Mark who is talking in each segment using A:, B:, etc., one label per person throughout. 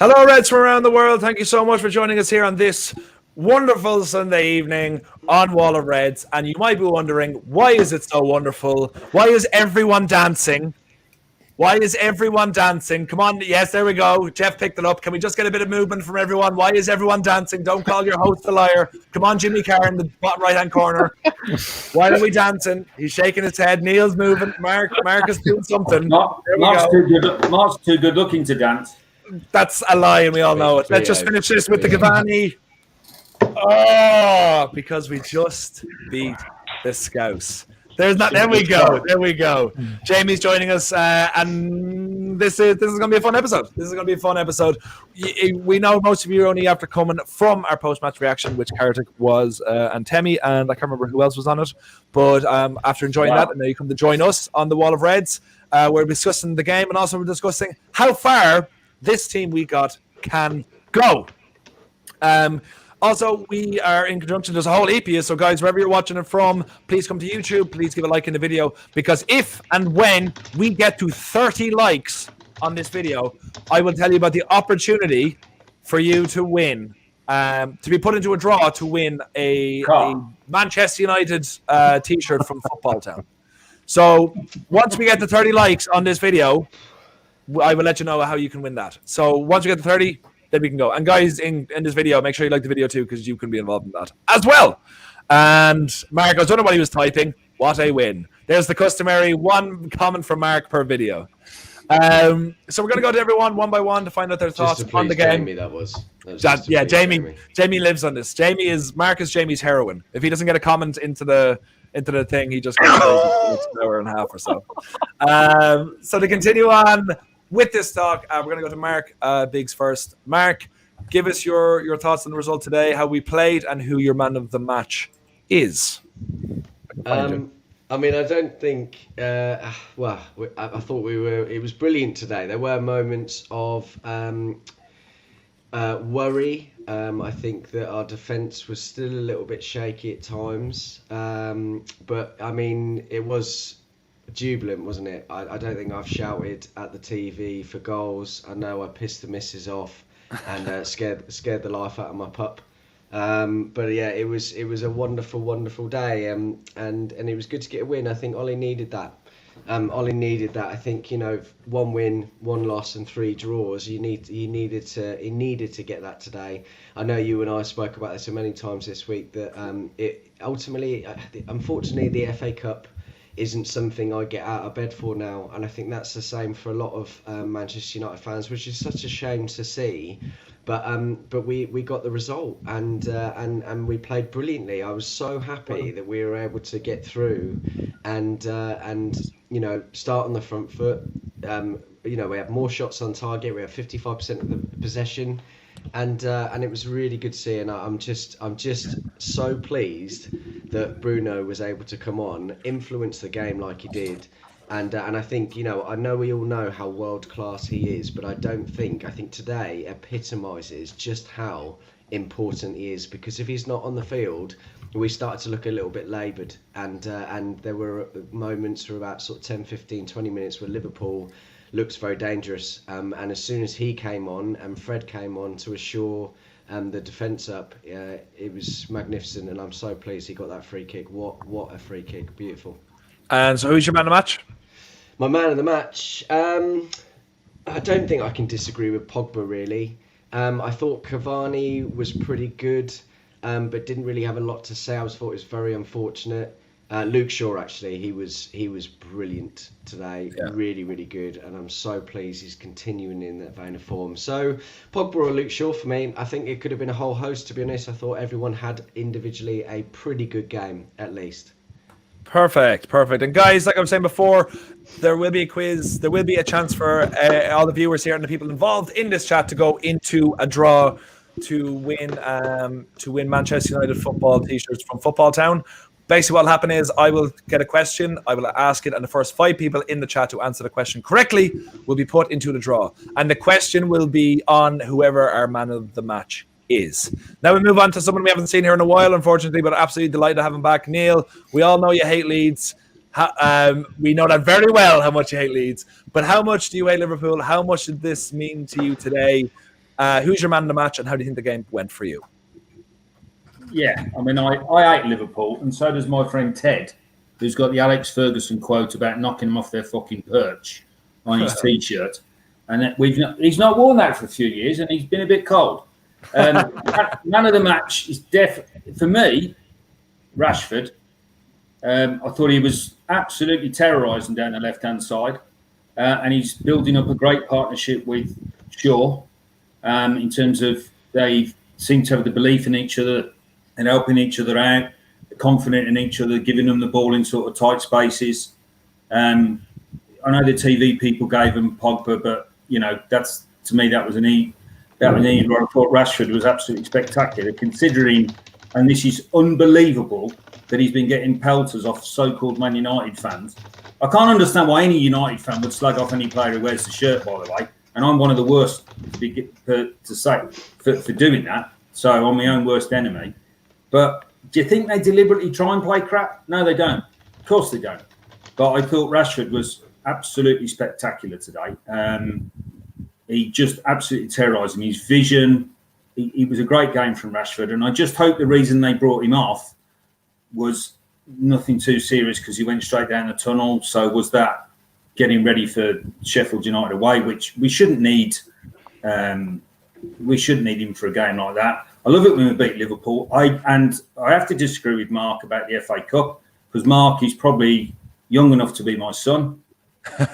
A: Hello, Reds from around the world. Thank you so much for joining us here on this wonderful Sunday evening on Wall of Reds. And you might be wondering, why is it so wonderful? Why is everyone dancing? Why is everyone dancing? Come on. Yes, there we go. Jeff picked it up. Can we just get a bit of movement from everyone? Why is everyone dancing? Don't call your host a liar. Come on, Jimmy Carr in the bottom right-hand corner. Why are we dancing? He's shaking his head. Neil's moving. Mark is doing something.
B: Mark's too good looking to dance.
A: That's a lie, and we all know it. Let's just finish this with the Cavani. Oh, because we just beat the Scouse. There we go. Jamie's joining us, and this is going to be a fun episode. We know most of you are only after coming from our post-match reaction, which Kartik was, and Temi, and I can't remember who else was on it. But after enjoying that, and now you come to join us on the Wall of Reds. We're discussing the game, and also we're discussing how far this team we got can go. Also, we are in conjunction. There's a whole EP, so guys, wherever you're watching it from, please come to YouTube. Please give a like in the video, because if and when we get to 30 likes on this video, I will tell you about the opportunity for you to win, to be put into a draw to win a Manchester United t-shirt from Football Town. So once we get to 30 likes on this video, I will let you know how you can win that. So once we get to 30, then we can go. And guys, in this video, make sure you like the video too, because you can be involved in that as well. And Mark, I don't know what he was typing. What a win. There's the customary one comment from Mark per video. So we're going to go to everyone one by one to find out their thoughts on the game. Jamie lives on this. Mark is Jamie's heroine. If he doesn't get a comment into the thing, he just goes an hour and a half or so. So to continue on with this talk, we're going to go to Mark Biggs first. Mark, give us your thoughts on the result today, how we played, and who your man of the match is.
C: I mean, I don't think. I thought it was brilliant today. There were moments of worry. I think that our defence was still a little bit shaky at times. But I mean, it was jubilant, wasn't it? I don't think I've shouted at the TV for goals. I know I pissed the missus off and scared the life out of my pup. But yeah, it was a wonderful day, and it was good to get a win. I think Ollie needed that. I think, one win, one loss, and 3 draws. He needed to get that today. I know you and I spoke about this so many times this week that it ultimately, unfortunately, the FA Cup isn't something I get out of bed for now, and I think that's the same for a lot of Manchester United fans, which is such a shame to see. But we got the result, and we played brilliantly. I was so happy that we were able to get through, and start on the front foot. We had more shots on target. We had 55% of the possession, and it was really good to see. And I'm just so pleased that Bruno was able to come on, influence the game like he did. And I think, I know we all know how world class he is, but I think today epitomises just how important he is, because if he's not on the field, we started to look a little bit laboured, and there were moments for about sort of 10, 15, 20 minutes where Liverpool looks very dangerous, and as soon as he came on and Fred came on to assure the defence up, it was magnificent, and I'm so pleased he got that free kick. What a free kick, beautiful.
A: And so who's your man of the match?
C: My man of the match, I don't think I can disagree with Pogba, really. I thought Cavani was pretty good, but didn't really have a lot to say. I thought it was very unfortunate. Luke Shaw, actually, he was brilliant today, really, really good, and I'm so pleased he's continuing in that vein of form. So Pogba or Luke Shaw for me. I think it could have been a whole host, to be honest. I thought everyone had individually a pretty good game, at least.
A: Perfect. And guys, like I was saying before, there will be a quiz. There will be a chance for all the viewers here and the people involved in this chat to go into a draw to win Manchester United football t-shirts from Football Town. Basically, what will happen is I will get a question, I will ask it, and the first 5 people in the chat to answer the question correctly will be put into the draw. And the question will be on whoever our man of the match is. Now we move on to someone we haven't seen here in a while, unfortunately, but absolutely delighted to have him back. Neil, we all know you hate Leeds. We know that very well, how much you hate Leeds. But how much do you hate Liverpool? How much did this mean to you today? Who's your man of the match, and how do you think the game went for you?
B: Yeah, I mean, I hate Liverpool, and so does my friend Ted, who's got the Alex Ferguson quote about knocking them off their fucking perch on his T-shirt. And he's not worn that for a few years, and he's been a bit cold. Man of the match is for me, Rashford. I thought he was absolutely terrorising down the left-hand side, and he's building up a great partnership with Shaw in terms of they seem to have the belief in each other and helping each other out, confident in each other, giving them the ball in sort of tight spaces. I know the TV people gave him Pogba, but that's, to me, that was an E. That was an E where I thought Rashford was absolutely spectacular, considering, and this is unbelievable, that he's been getting pelters off so-called Man United fans. I can't understand why any United fan would slag off any player who wears the shirt, by the way. And I'm one of the worst to say for doing that. So I'm my own worst enemy. But do you think they deliberately try and play crap? No, they don't. Of course they don't. But I thought Rashford was absolutely spectacular today. He just absolutely terrorised him. His vision, he was a great game from Rashford. And I just hope the reason they brought him off was nothing too serious, because he went straight down the tunnel. So was that getting ready for Sheffield United away, which we shouldn't need. We shouldn't need him for a game like that. I love it when we beat Liverpool. I have to disagree with Mark about the FA Cup, because Mark is probably young enough to be my son.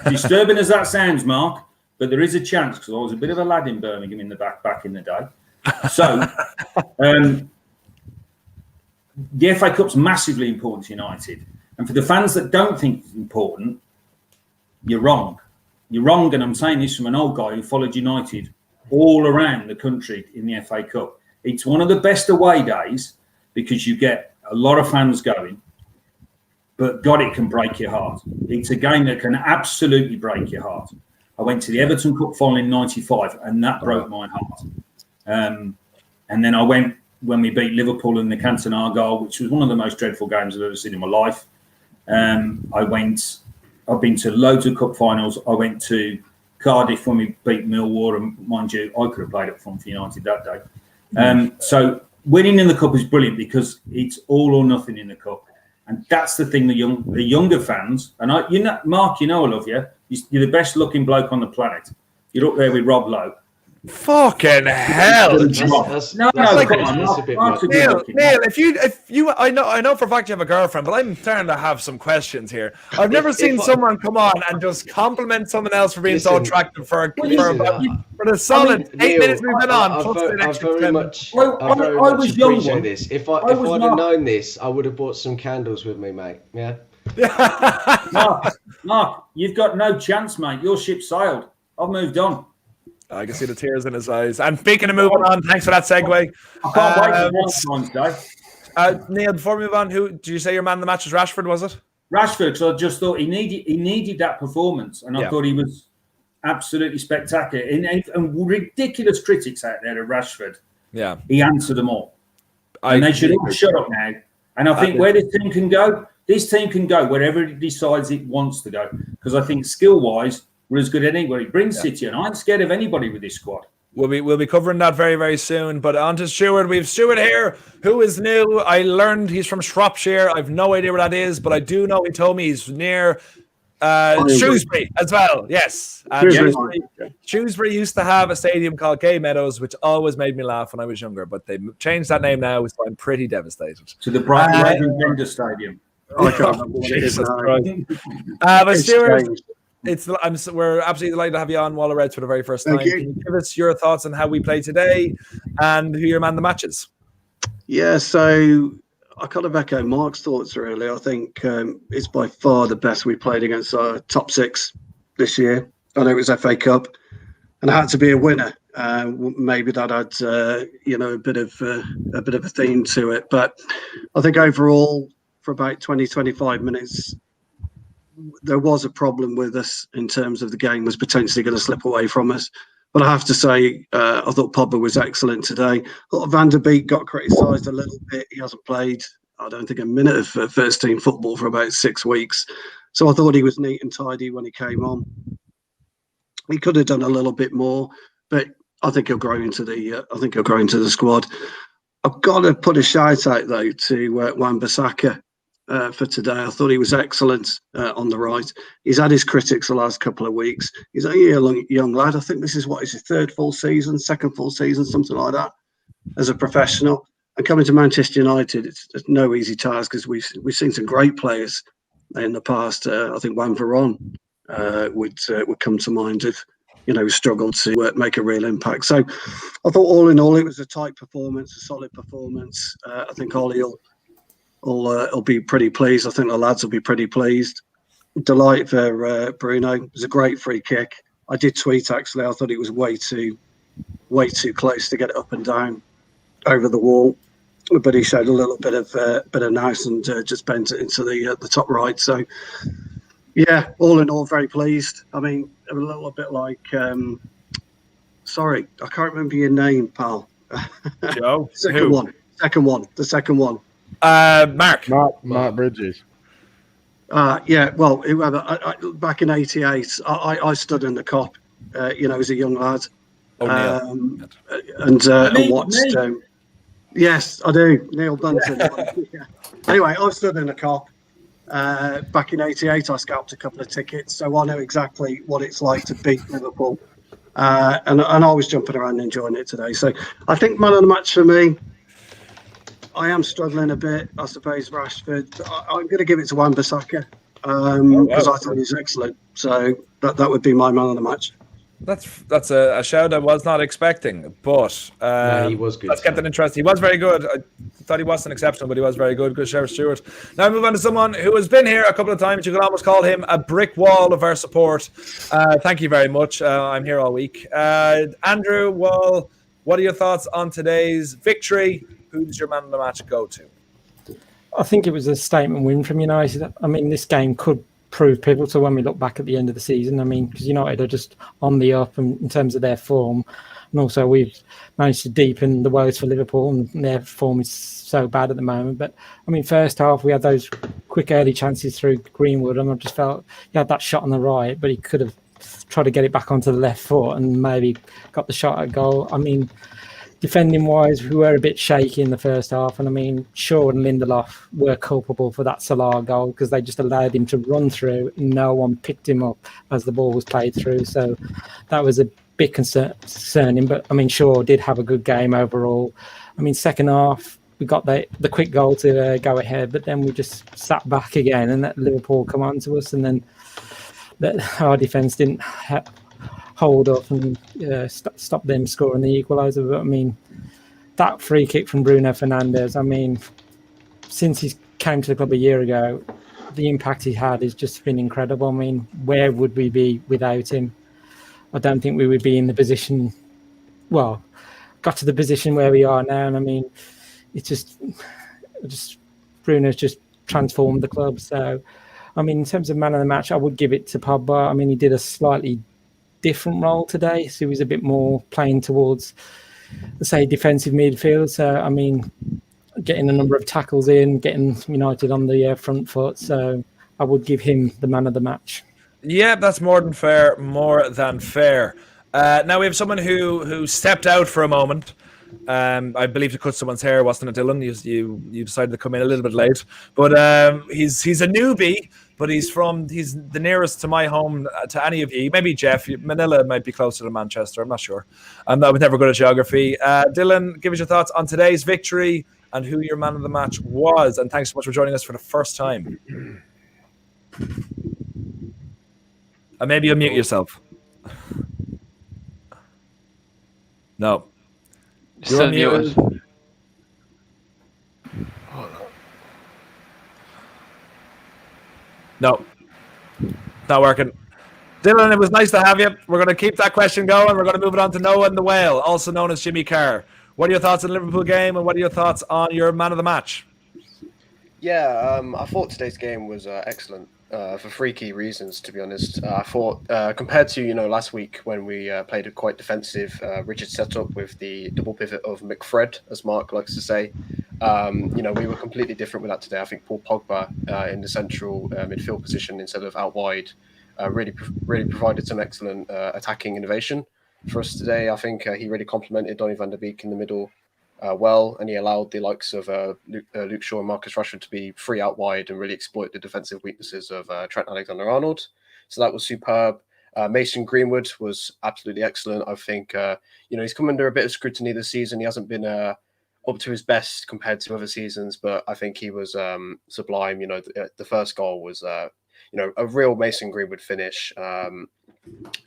B: Disturbing as that sounds, Mark, but there is a chance, because I was a bit of a lad in Birmingham in the back in the day. So the FA Cup's massively important to United. And for the fans that don't think it's important, you're wrong. You're wrong, and I'm saying this from an old guy who followed United all around the country in the FA Cup. It's one of the best away days because you get a lot of fans going, but God, it can break your heart. It's a game that can absolutely break your heart. I went to the Everton Cup final in '95, and that broke my heart. And then I went when we beat Liverpool in the Cantona goal, which was one of the most dreadful games I've ever seen in my life. I've been to loads of cup finals. I went to Cardiff when we beat Millwall, and mind you, I could have played up front for United that day. So winning in the cup is brilliant because it's all or nothing in the cup, and that's the thing. The younger fans, and Mark, I love you. You're the best looking bloke on the planet. You're up there with Rob Lowe.
A: Fucking hell!
C: That's a bit much.
A: Neil, if you, I know for a fact you have a girlfriend, but I'm starting to have some questions here. I've never seen someone come on and just compliment someone else for being so attractive for the solid 8 minutes we've been on.
C: I very much appreciate this. If I'd have known this, I would have bought some candles with me, mate. Yeah.
B: Mark, you've got no chance, mate. Your ship sailed. I've moved on.
A: I can see the tears in his eyes. And speaking of moving on, thanks for that segue.
B: I can't wait for Valentine's Day.
A: Neil, before we move on, who did you say your man of the match was? Rashford, was it?
B: Rashford, because I just thought he needed that performance, and I thought he was absolutely spectacular. And ridiculous critics out there of Rashford. Yeah, he answered them all, and they should all shut up now. And I think where this team can go wherever it decides it wants to go, because I think skill-wise, we're as good as anybody. Bring City, and I ain't scared of anybody with this squad.
A: We'll be covering that very, very soon. But on to Stuart. We have Stuart here, who is new. I learned he's from Shropshire. I've no idea where that is, but I do know he told me he's near Shrewsbury as well. Yes. Shrewsbury used to have a stadium called Gay Meadows, which always made me laugh when I was younger, but they changed that name now, so I'm pretty devastated.
B: To the Brighton Vendor Stadium.
D: I can't remember what it is now.
A: But Stuart, we're absolutely delighted to have you on Wall of Reds for the very first time. Can you give us your thoughts on how we played today and who your man of the match is?
D: Yeah, so I kind of echo Mark's thoughts, really. I think it's by far the best we played against our top six this year. I know it was FA Cup, and it had to be a winner. Maybe that had a bit of a theme to it, but I think overall, for about 20-25 minutes, there was a problem with us in terms of the game was potentially going to slip away from us. But I have to say, I thought Pogba was excellent today. I thought Van der Beek got criticised a little bit. He hasn't played, I don't think, a minute of first team football for about 6 weeks. So I thought he was neat and tidy when he came on. He could have done a little bit more, but I think he'll grow into the squad. I've got to put a shout out though to Wan-Bissaka for today. I thought he was excellent on the right. He's had his critics the last couple of weeks. He's only a young lad. I think this is his third full season, second full season, something like that, as a professional. And coming to Manchester United, it's no easy task because we've seen some great players in the past. I think Wan Veron would come to mind if struggled to make a real impact. So I thought all in all, it was a tight performance, a solid performance. I think Ollie will be pretty pleased. I think the lads will be pretty pleased. Delight for Bruno. It was a great free kick. I did tweet actually. I thought it was way too close to get it up and down over the wall, but he showed a little bit of nous and just bent it into the top right. So yeah, all in all, very pleased. I mean, a little bit like, sorry, I can't remember your name, pal.
A: Joe?
D: The second one.
E: Mark Bridges.
D: Yeah, well, whoever. Back in '88, I stood in the Cop, as a young lad. And watched. Yes, I do. Neil Dunton. Yeah. Anyway, I stood in the Cop. Back in '88, I scalped a couple of tickets, so I know exactly what it's like to beat Liverpool. And I was jumping around and enjoying it today. So I think man of the match for me. I am struggling a bit, I suppose, Rashford. I'm going to give it to Wan-Bissaka because I thought he was excellent. So that would be my man of the match.
A: That's a shout I was not expecting, but
C: he was good.
A: Let's get that interest. He was very good. I thought he wasn't exceptional, but he was very good. Good shout, Stuart. Now move on to someone who has been here a couple of times. You could almost call him a brick wall of our support. Thank you very much. I'm here all week. Andrew Wall, what are your thoughts on today's victory? Who does your man of the match go to?
F: I think it was a statement win from United. I mean, this game could prove pivotal when we look back at the end of the season. I mean, because United are just on the up in terms of their form. And also we've managed to deepen the woes for Liverpool and their form is so bad at the moment. But, I mean, first half we had those quick early chances through Greenwood and I just felt he had that shot on the right, but he could have tried to get it back onto the left foot and maybe got the shot at goal. I mean, defending wise, we were a bit shaky in the first half, and I mean, Shaw and Lindelof were culpable for that Salah goal because they just allowed him to run through and no one picked him up as the ball was played through. So that was a bit concerning, but I mean, Shaw did have a good game overall. I mean, second half, we got the quick goal to go ahead, but then we just sat back again and let Liverpool come on to us, and then our defence didn't hold up and stop them scoring the equaliser. But I mean, that free kick from Bruno Fernandes, I mean, since he came to the club a year ago, the impact he had has just been incredible. I mean, where would we be without him? I don't think we would be in the position, well, got to the position where we are now. And I mean, it's just Bruno's just transformed the club. So, I mean, in terms of man of the match, I would give it to Pogba. I mean, he did a slightly different role today, so he was a bit more playing towards, let's say, defensive midfield. So I mean, getting a number of tackles in, getting United on the front foot. So I would give him the man of the match.
A: Yeah, that's more than fair. Now we have someone who stepped out for a moment. I believe to cut someone's hair, wasn't it, Dylan? You decided to come in a little bit late, but he's a newbie. But he's the nearest to my home to any of you. Maybe Jeff. Manila might be closer to Manchester. I'm not sure. I was never good at geography. Dylan, give us your thoughts on today's victory and who your man of the match was. And thanks so much for joining us for the first time. And maybe unmute yourself. No. You're unmuted. No, not working. Dylan, it was nice to have you. We're going to keep that question going. We're going to move it on to Noah and the Whale, also known as Jimmy Carr. What are your thoughts on the Liverpool game, and what are your thoughts on your man of the match?
G: Yeah, I thought today's game was excellent for three key reasons, to be honest. I thought compared to last week when we played a quite defensive, rigid setup with the double pivot of McFred, as Mark likes to say, we were completely different with that today. I think Paul Pogba in the central midfield position instead of out wide really provided some excellent attacking innovation. for us today. I think he really complemented Donny van der Beek in the middle well, and he allowed the likes of Luke Shaw and Marcus Rashford to be free out wide and really exploit the defensive weaknesses of Trent Alexander-Arnold. So that was superb. Mason Greenwood was absolutely excellent. I think he's come under a bit of scrutiny this season. He hasn't been up to his best compared to other seasons, but I think he was sublime. The first goal was a real Mason Greenwood finish, and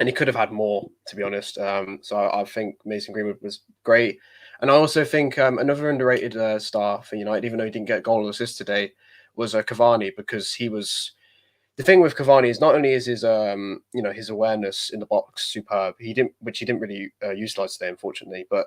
G: he could have had more, to be honest. So I think Mason Greenwood was great. And I also think another underrated star for United, even though he didn't get a goal or assist today, was Cavani, because he was. The thing with Cavani is not only is his his awareness in the box superb, which he didn't really utilize today, unfortunately, but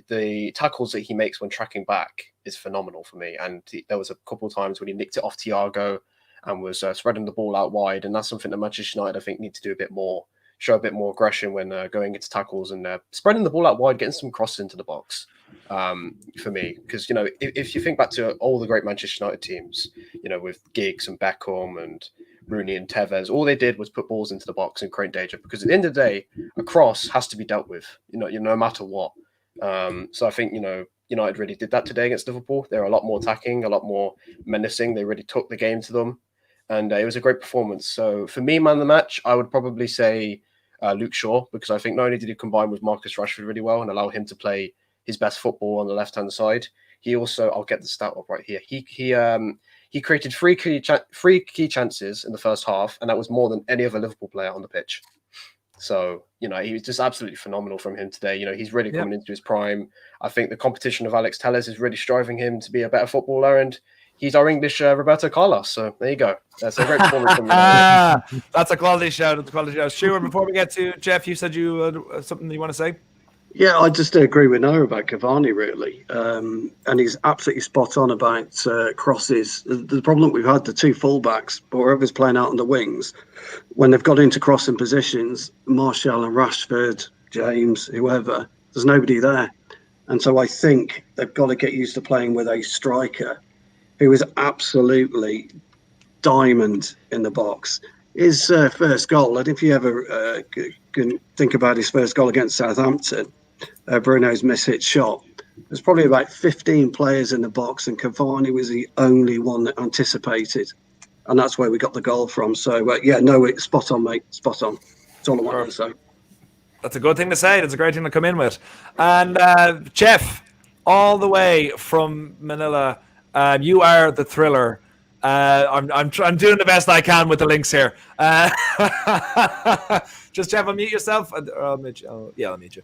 G: the tackles that he makes when tracking back is phenomenal for me. And there was a couple of times when he nicked it off Thiago and was spreading the ball out wide, and that's something that Manchester United I think need to do a bit more, show a bit more aggression when going into tackles and spreading the ball out wide, getting some crosses into the box. For me, because if you think back to all the great Manchester United teams, with Giggs and Beckham and Rooney and Tevez, all they did was put balls into the box and create danger, because at the end of the day, a cross has to be dealt with, no matter what. So I think United really did that today against Liverpool. They were a lot more attacking, a lot more menacing. They really took the game to them, and it was a great performance. So for me, man of the match, I would probably say Luke Shaw, because I think not only did he combine with Marcus Rashford really well and allow him to play his best football on the left-hand side, he also, I'll get the stat up right here, he created three key chances in the first half, and that was more than any other Liverpool player on the pitch. So, he was just absolutely phenomenal from him today. He's really coming into his prime. I think the competition of Alex Telles is really striving him to be a better footballer, and he's our English Roberto Carlos. So there you go. That's a great performance from you.
A: That's a quality shout. That's a quality shout. Stuart, before we get to Jeff, you said you had something you want to say?
D: Yeah, I just agree with Noah about Cavani, really. And he's absolutely spot on about crosses. The problem we've had, the two fullbacks, but whoever's playing out on the wings, when they've got into crossing positions, Martial and Rashford, James, whoever, there's nobody there. And so I think they've got to get used to playing with a striker who is absolutely diamond in the box. His first goal, and if you ever can think about his first goal against Southampton, Bruno's mishit shot, there's probably about 15 players in the box, and Cavani was the only one that anticipated. And that's where we got the goal from. So, it's spot on, mate. Spot on. That's all I want to say.
A: That's a good thing to say. That's a great thing to come in with. And Jeff, all the way from Manila, you are the thriller. I'm doing the best I can with the links here. Just Jeff, unmute yourself. I'll mute you. I'll mute you.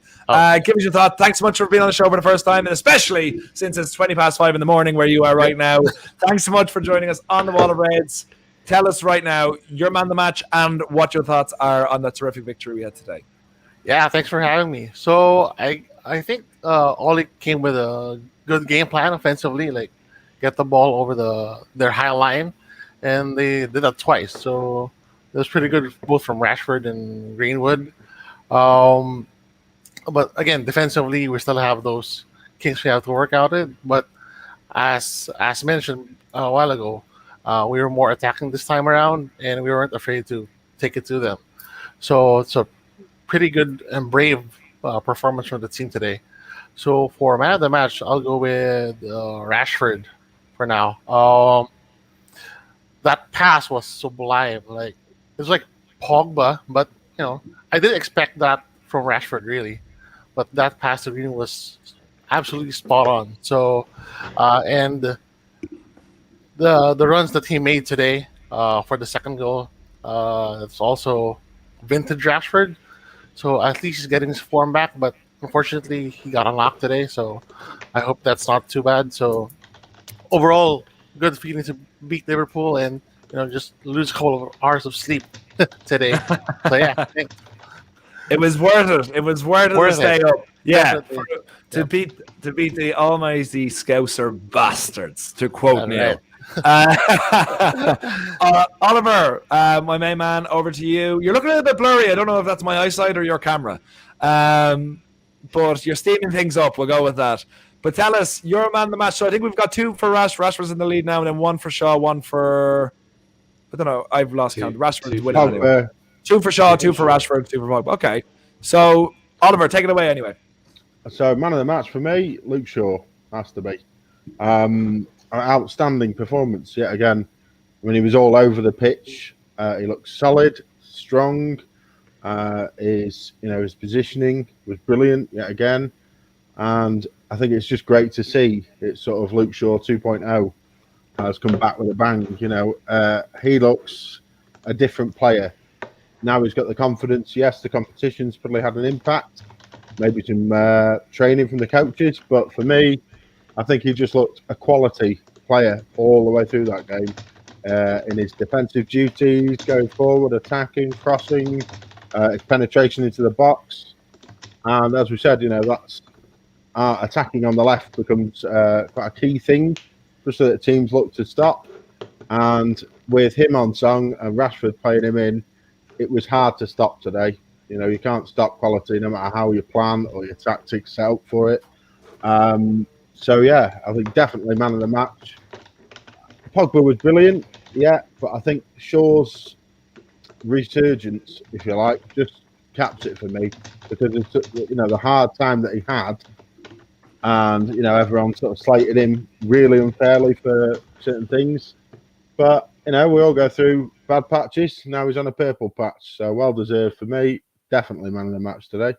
A: Give us your thought. Thanks so much for being on the show for the first time, and especially since it's 5:20 in the morning where you are right now. Thanks so much for joining us on the Wall of Reds. Tell us right now your man of the match and what your thoughts are on that terrific victory we had today.
H: Yeah, thanks for having me. So I think Oli came with a good game plan offensively, like get the ball over their high line, and they did that twice. So it was pretty good both from Rashford and Greenwood. But again, defensively, we still have those kinks we have to work out it. But as mentioned a while ago, we were more attacking this time around, and we weren't afraid to take it to them. So it's a pretty good and brave performance from the team today. So for man of the match, I'll go with Rashford for now. That pass was sublime. Like, it was like Pogba, but I didn't expect that from Rashford really. But that pass to Green was absolutely spot on. So, and the runs that he made today for the second goal, it's also vintage Rashford. So at least he's getting his form back. But unfortunately, he got unlocked today. So I hope that's not too bad. So overall, good feeling to beat Liverpool and just lose a couple of hours of sleep today. So yeah, thanks.
A: It was worth it. It was worth it to stay up. Yeah, to beat the almighty Scouser bastards, to quote Neil. Oliver, my main man, over to you. You're looking a little bit blurry. I don't know if that's my eyesight or your camera, but you're steaming things up. We'll go with that. But tell us, you're a man of the match. So I think we've got two for Rashford's in the lead now, and then one for Shaw, one for... I don't know. I've lost count. Rashford's winning anyway. 2 for Shaw, 2 for Rashford, 2 for Pogba. Okay. So Oliver, take it away anyway.
E: So, man of the match for me, Luke Shaw has to be. Outstanding performance yet again. When he was all over the pitch, he looked solid, strong. His positioning was brilliant yet again, and I think it's just great to see. It's sort of Luke Shaw 2.0 has come back with a bang. He looks a different player now. He's got the confidence. Yes, the competition's probably had an impact. Maybe some training from the coaches, but for me, I think he just looked a quality player all the way through that game. In his defensive duties, going forward, attacking, crossing, his penetration into the box, and as we said, that's attacking on the left becomes quite a key thing, just so that teams look to stop. And with him on song and Rashford playing him in, it was hard to stop today. You can't stop quality no matter how you plan or your tactics set up for it. So yeah, I think definitely man of the match. Pogba was brilliant, yeah, but I think Shaw's resurgence, if you like, just caps it for me, because of the hard time that he had, and everyone sort of slated him really unfairly for certain things. But we all go through bad patches. Now he's on a purple patch, so well deserved for me. Definitely man of the match today.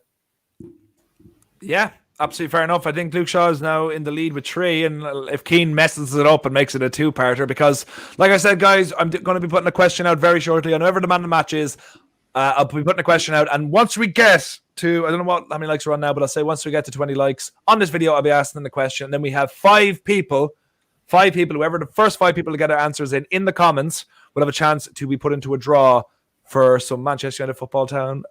A: Yeah, absolutely fair enough. I think Luke Shaw is now in the lead with 3, and if Keane messes it up and makes it a 2-parter, because, like I said, guys, I'm going to be putting a question out very shortly on whoever the man of the match is. I'll be putting a question out, and once we get to, I don't know how many likes we're on now, but I'll say once we get to 20 likes on this video, I'll be asking the question, and then we have 5 people, whoever the first 5 people to get their answers in the comments will have a chance to be put into a draw for some Manchester United Football Town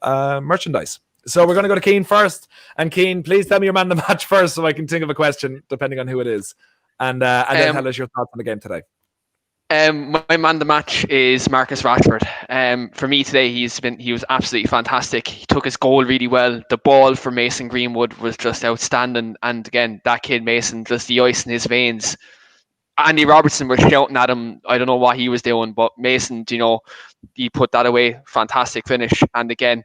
A: merchandise. So we're going to go to Keane first. And Keane, please tell me your man of the match first, so I can think of a question depending on who it is. And then tell us your thoughts on the game today.
I: My man of the match is Marcus Rashford. For me today, he was absolutely fantastic. He took his goal really well. The ball for Mason Greenwood was just outstanding. And again, that kid Mason, just the ice in his veins. Andy Robertson was shouting at him. I don't know what he was doing, but Mason, he put that away. Fantastic finish. And again,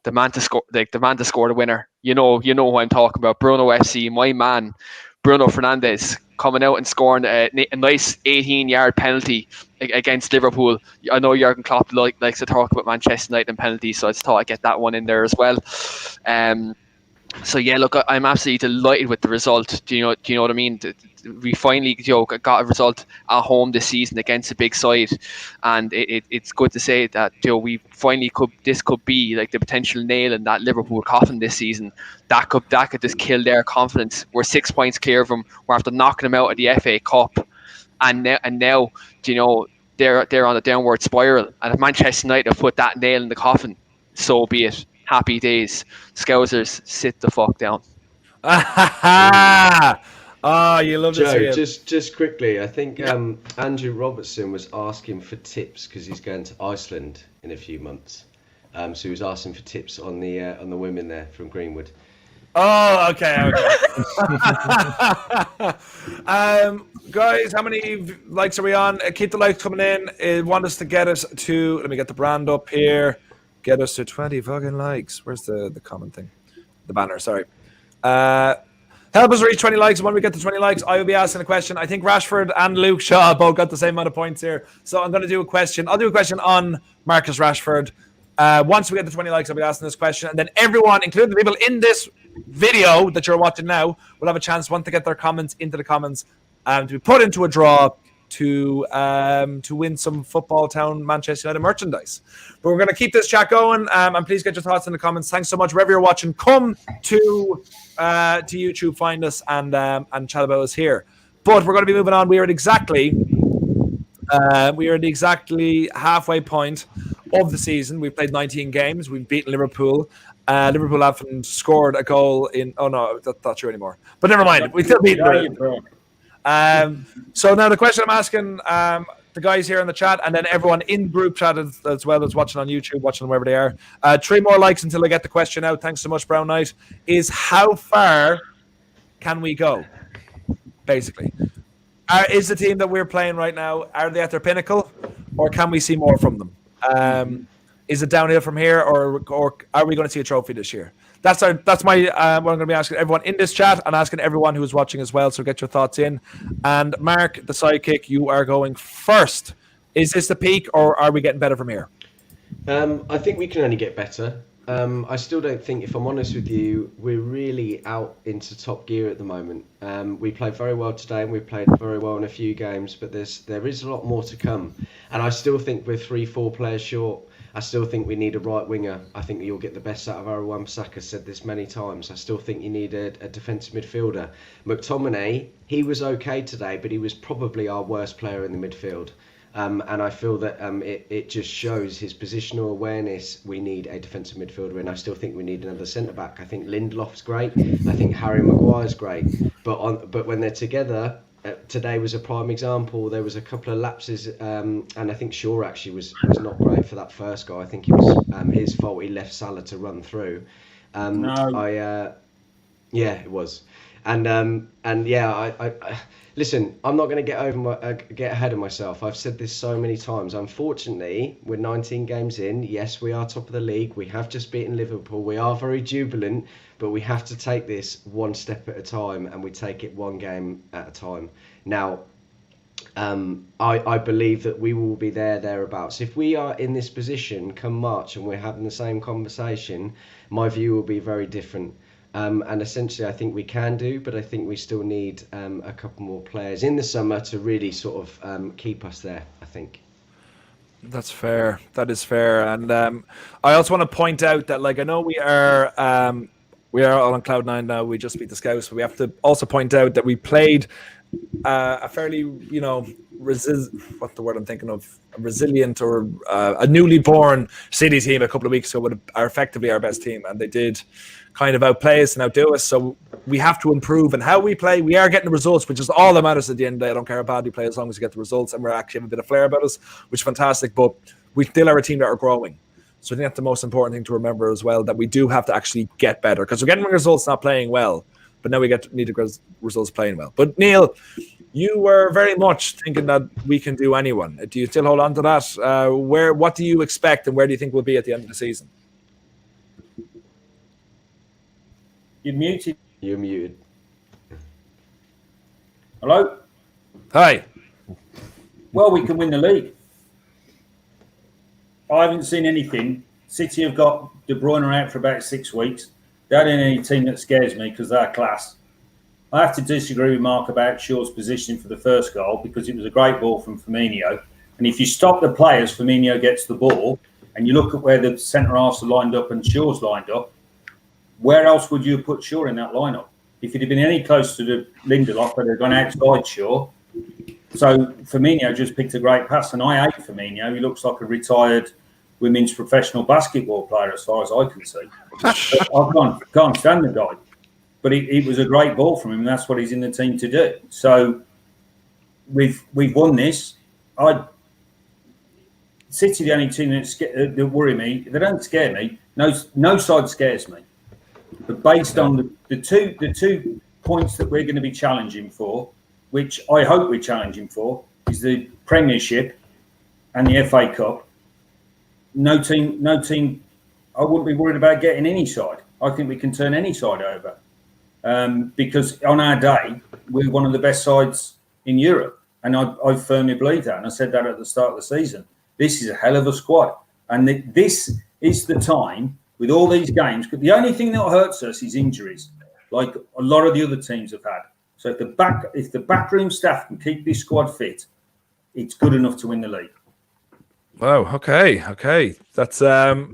I: the man to score the winner. You know who I'm talking about. Bruno FC, my man, Bruno Fernandes, coming out and scoring a nice 18-yard penalty against Liverpool. I know Jurgen Klopp likes to talk about Manchester United and penalties, so I just thought I'd get that one in there as well. So yeah, look, I'm absolutely delighted with the result. Do you know what I mean? We finally got a result at home this season against a big side, and it's good to say that we finally this could be like the potential nail in that Liverpool coffin this season. That could just kill their confidence. We're 6 points clear of them. We're after knocking them out of the FA Cup, and now they're on a downward spiral. And if Manchester United have put that nail in the coffin, so be it. Happy days. Scousers, sit the fuck down.
A: You love
C: Joe,
A: this.
C: just quickly, I think Andrew Robertson was asking for tips because he's going to Iceland in a few months. So he was asking for tips on the women there from Greenwood.
A: Oh, okay. Guys, how many likes are we on? Keep the likes coming in. Want us to get us to, let me get the brand up here. Get us to 20 fucking likes. Where's the comment thing? The banner, sorry. Help us reach 20 likes. And when we get to 20 likes, I will be asking a question. I think Rashford and Luke Shaw both got the same amount of points here. So I'm going to do a question. I'll do a question on Marcus Rashford. Once we get to 20 likes, I'll be asking this question. And then everyone, including the people in this video that you're watching now, will have a chance, once they get their comments into the comments, to be put into a draw to win some Football Town Manchester United merchandise. But we're going to keep this chat going, and please get your thoughts in the comments. Thanks so much. Wherever you're watching, come to YouTube, find us, and chat about us here. But we're going to be moving on. We are at exactly halfway point of the season. We've played 19 games. We've beaten Liverpool. Liverpool haven't scored a goal in. Oh no, that's not true anymore. But never mind. We still beat Liverpool. So now the question I'm asking the guys here in the chat, and then everyone in group chat as well as watching on YouTube, watching wherever they are. 3 more likes until I get the question out. Thanks so much, Brown Knight. Is how far can we go? Basically, is the team that we're playing right now, are they at their pinnacle, or can we see more from them? is it downhill from here, or are we going to see a trophy this year? That's my what I'm going to be asking everyone in this chat and asking everyone who's watching as well. So get your thoughts in. And Mark, the sidekick, you are going first. Is this the peak, or are we getting better from here?
C: I think we can only get better. I still don't think, if I'm honest with you, we're really out into top gear at the moment. We played very well today, and we played very well in a few games, but there is a lot more to come. And I still think we're 3-4 players short. I still think we need a right winger. I think you'll get the best out of our Wan-Bissaka. Said this many times. I still think you need a defensive midfielder. McTominay, he was okay today, but he was probably our worst player in the midfield. And I feel that it just shows his positional awareness. We need a defensive midfielder, and I still think we need another centre-back. I think Lindelof's great. I think Harry Maguire's great. But when they're together, today was a prime example. There was a couple of lapses, and I think Shaw actually was not great for that first goal. I think it was his fault. He left Salah to run through.
B: No.
C: Yeah, it was. And I listen, I'm not going to get ahead of myself. I've said this so many times. Unfortunately, we're 19 games in. Yes, we are top of the league. We have just beaten Liverpool. We are very jubilant, but we have to take this one step at a time, and we take it one game at a time. Now, I believe that we will be thereabouts. If we are in this position come March and we're having the same conversation, my view will be very different. And essentially, I think we can do, but I think we still need a couple more players in the summer to really sort of keep us there, I think.
A: That's fair. That is fair. And I also want to point out that, like, I know we are all on cloud nine now. We just beat the Scouts, but we have to also point out that we played a fairly, what's the word I'm thinking of? A resilient or a newly born City team a couple of weeks ago are effectively our best team, and they did kind of outplay us and outdo us. So we have to improve in how we play. We are getting the results, which is all that matters at the end of the day. I don't care how bad we play as long as we get the results, and we're actually having a bit of flair about us, which is fantastic. But we still are a team that are growing. So I think that's the most important thing to remember as well, that we do have to actually get better, because we're getting results not playing well, but now we need to get results playing well. But Neil, you were very much thinking that we can do anyone. Do you still hold on to that? What do you expect, and where do you think we'll be at the end of the season?
B: You're muted.
C: You're muted.
B: Hello?
A: Hi.
B: Well, we can win the league. I haven't seen anything. City have got De Bruyne out for about 6 weeks. That ain't any team that scares me, because they're class. I have to disagree with Mark about Shaw's positioning for the first goal, because it was a great ball from Firmino. And if you stop the players, Firmino gets the ball, and you look at where the centre-halves are lined up and Shaw's lined up, where else would you have put Shaw in that lineup? If it had been any closer to Lindelof, but they'd gone outside Shaw. So Firmino just picked a great pass, and I hate Firmino. He looks like a retired women's professional basketball player, as far as I can see. I can't stand the guy. But it was a great ball from him, and that's what he's in the team to do. So we've won this. City, the only team that worry me. They don't scare me. No side scares me. But based on the two points that we're going to be challenging for, which I hope we're challenging for, is the Premiership and the FA Cup. No team. I wouldn't be worried about getting any side. I think we can turn any side over, because on our day we're one of the best sides in Europe, and I firmly believe that. And I said that at the start of the season. This is a hell of a squad, and this is the time. With all these games, the only thing that hurts us is injuries, like a lot of the other teams have had. So if the backroom staff can keep this squad fit, it's good enough to win the league.
A: Wow. Okay. That's a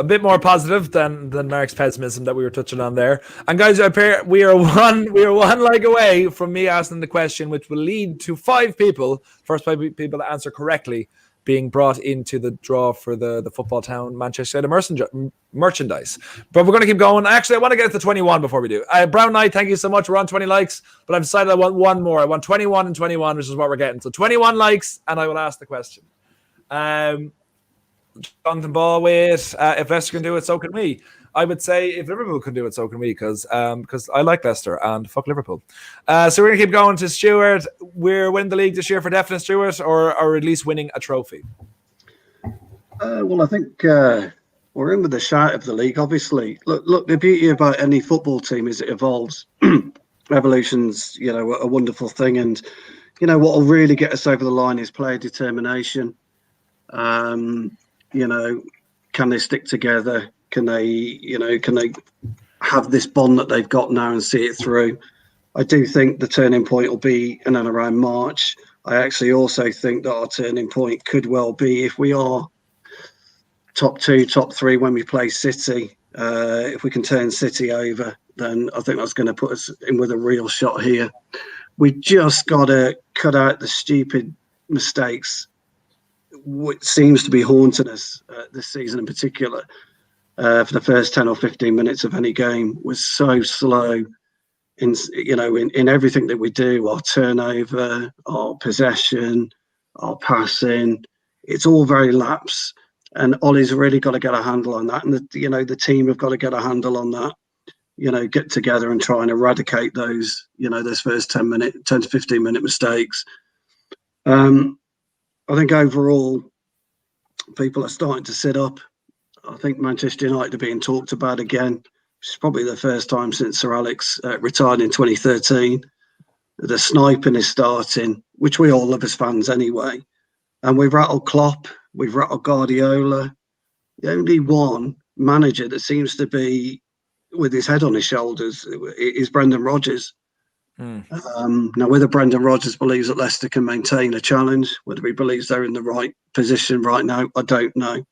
A: bit more positive than Mark's pessimism that we were touching on there. And guys, we are one like away from me asking the question, which will lead to 5 people, first 5 people to answer correctly, being brought into the draw for the Football Town Manchester United merchandise. But we're going to keep going. Actually, I want to get to 21 before we do. Brown Knight, thank you so much. We're on 20 likes, but I've decided I want one more. I want 21 and 21, which is what we're getting. So 21 likes, and I will ask the question. Jonathan Ball, if Leicester can do it, so can we. I would say if Liverpool can do it, so can we, because I like Leicester and fuck Liverpool. So we're going to keep going to Stuart. We're winning the league this year for definite, Stuart, or at least winning a trophy?
D: Well, I think we're in with the shout of the league, obviously. Look, the beauty about any football team is it evolves. Evolution's, a wonderful thing. And, what will really get us over the line is player determination. Can they stick together? Can they have this bond that they've got now and see it through? I do think the turning point will be in and around March. I actually also think that our turning point could well be if we are top 2, top 3 when we play City. If we can turn City over, then I think that's going to put us in with a real shot here. We just got to cut out the stupid mistakes, which seems to be haunting us this season in particular. For the first 10 or 15 minutes of any game was so slow in everything that we do, our turnover, our possession, our passing. It's all very lapse. And Ollie's really got to get a handle on that. And the team have got to get a handle on that. Get together and try and eradicate those first 10 to 15 minute mistakes. I think overall, people are starting to sit up. I think Manchester United are being talked about again. It's probably the first time since Sir Alex retired in 2013. The sniping is starting, which we all love as fans anyway. And we've rattled Klopp, we've rattled Guardiola. The only one manager that seems to be with his head on his shoulders is Brendan Rodgers. Now, whether Brendan Rodgers believes that Leicester can maintain a challenge, whether he believes they're in the right position right now, I don't know.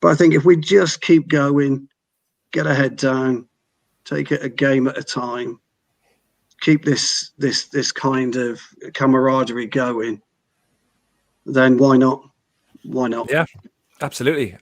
D: But I think if we just keep going, get our head down, take it a game at a time, keep this kind of camaraderie going, then why not? Why not?
A: Yeah, absolutely.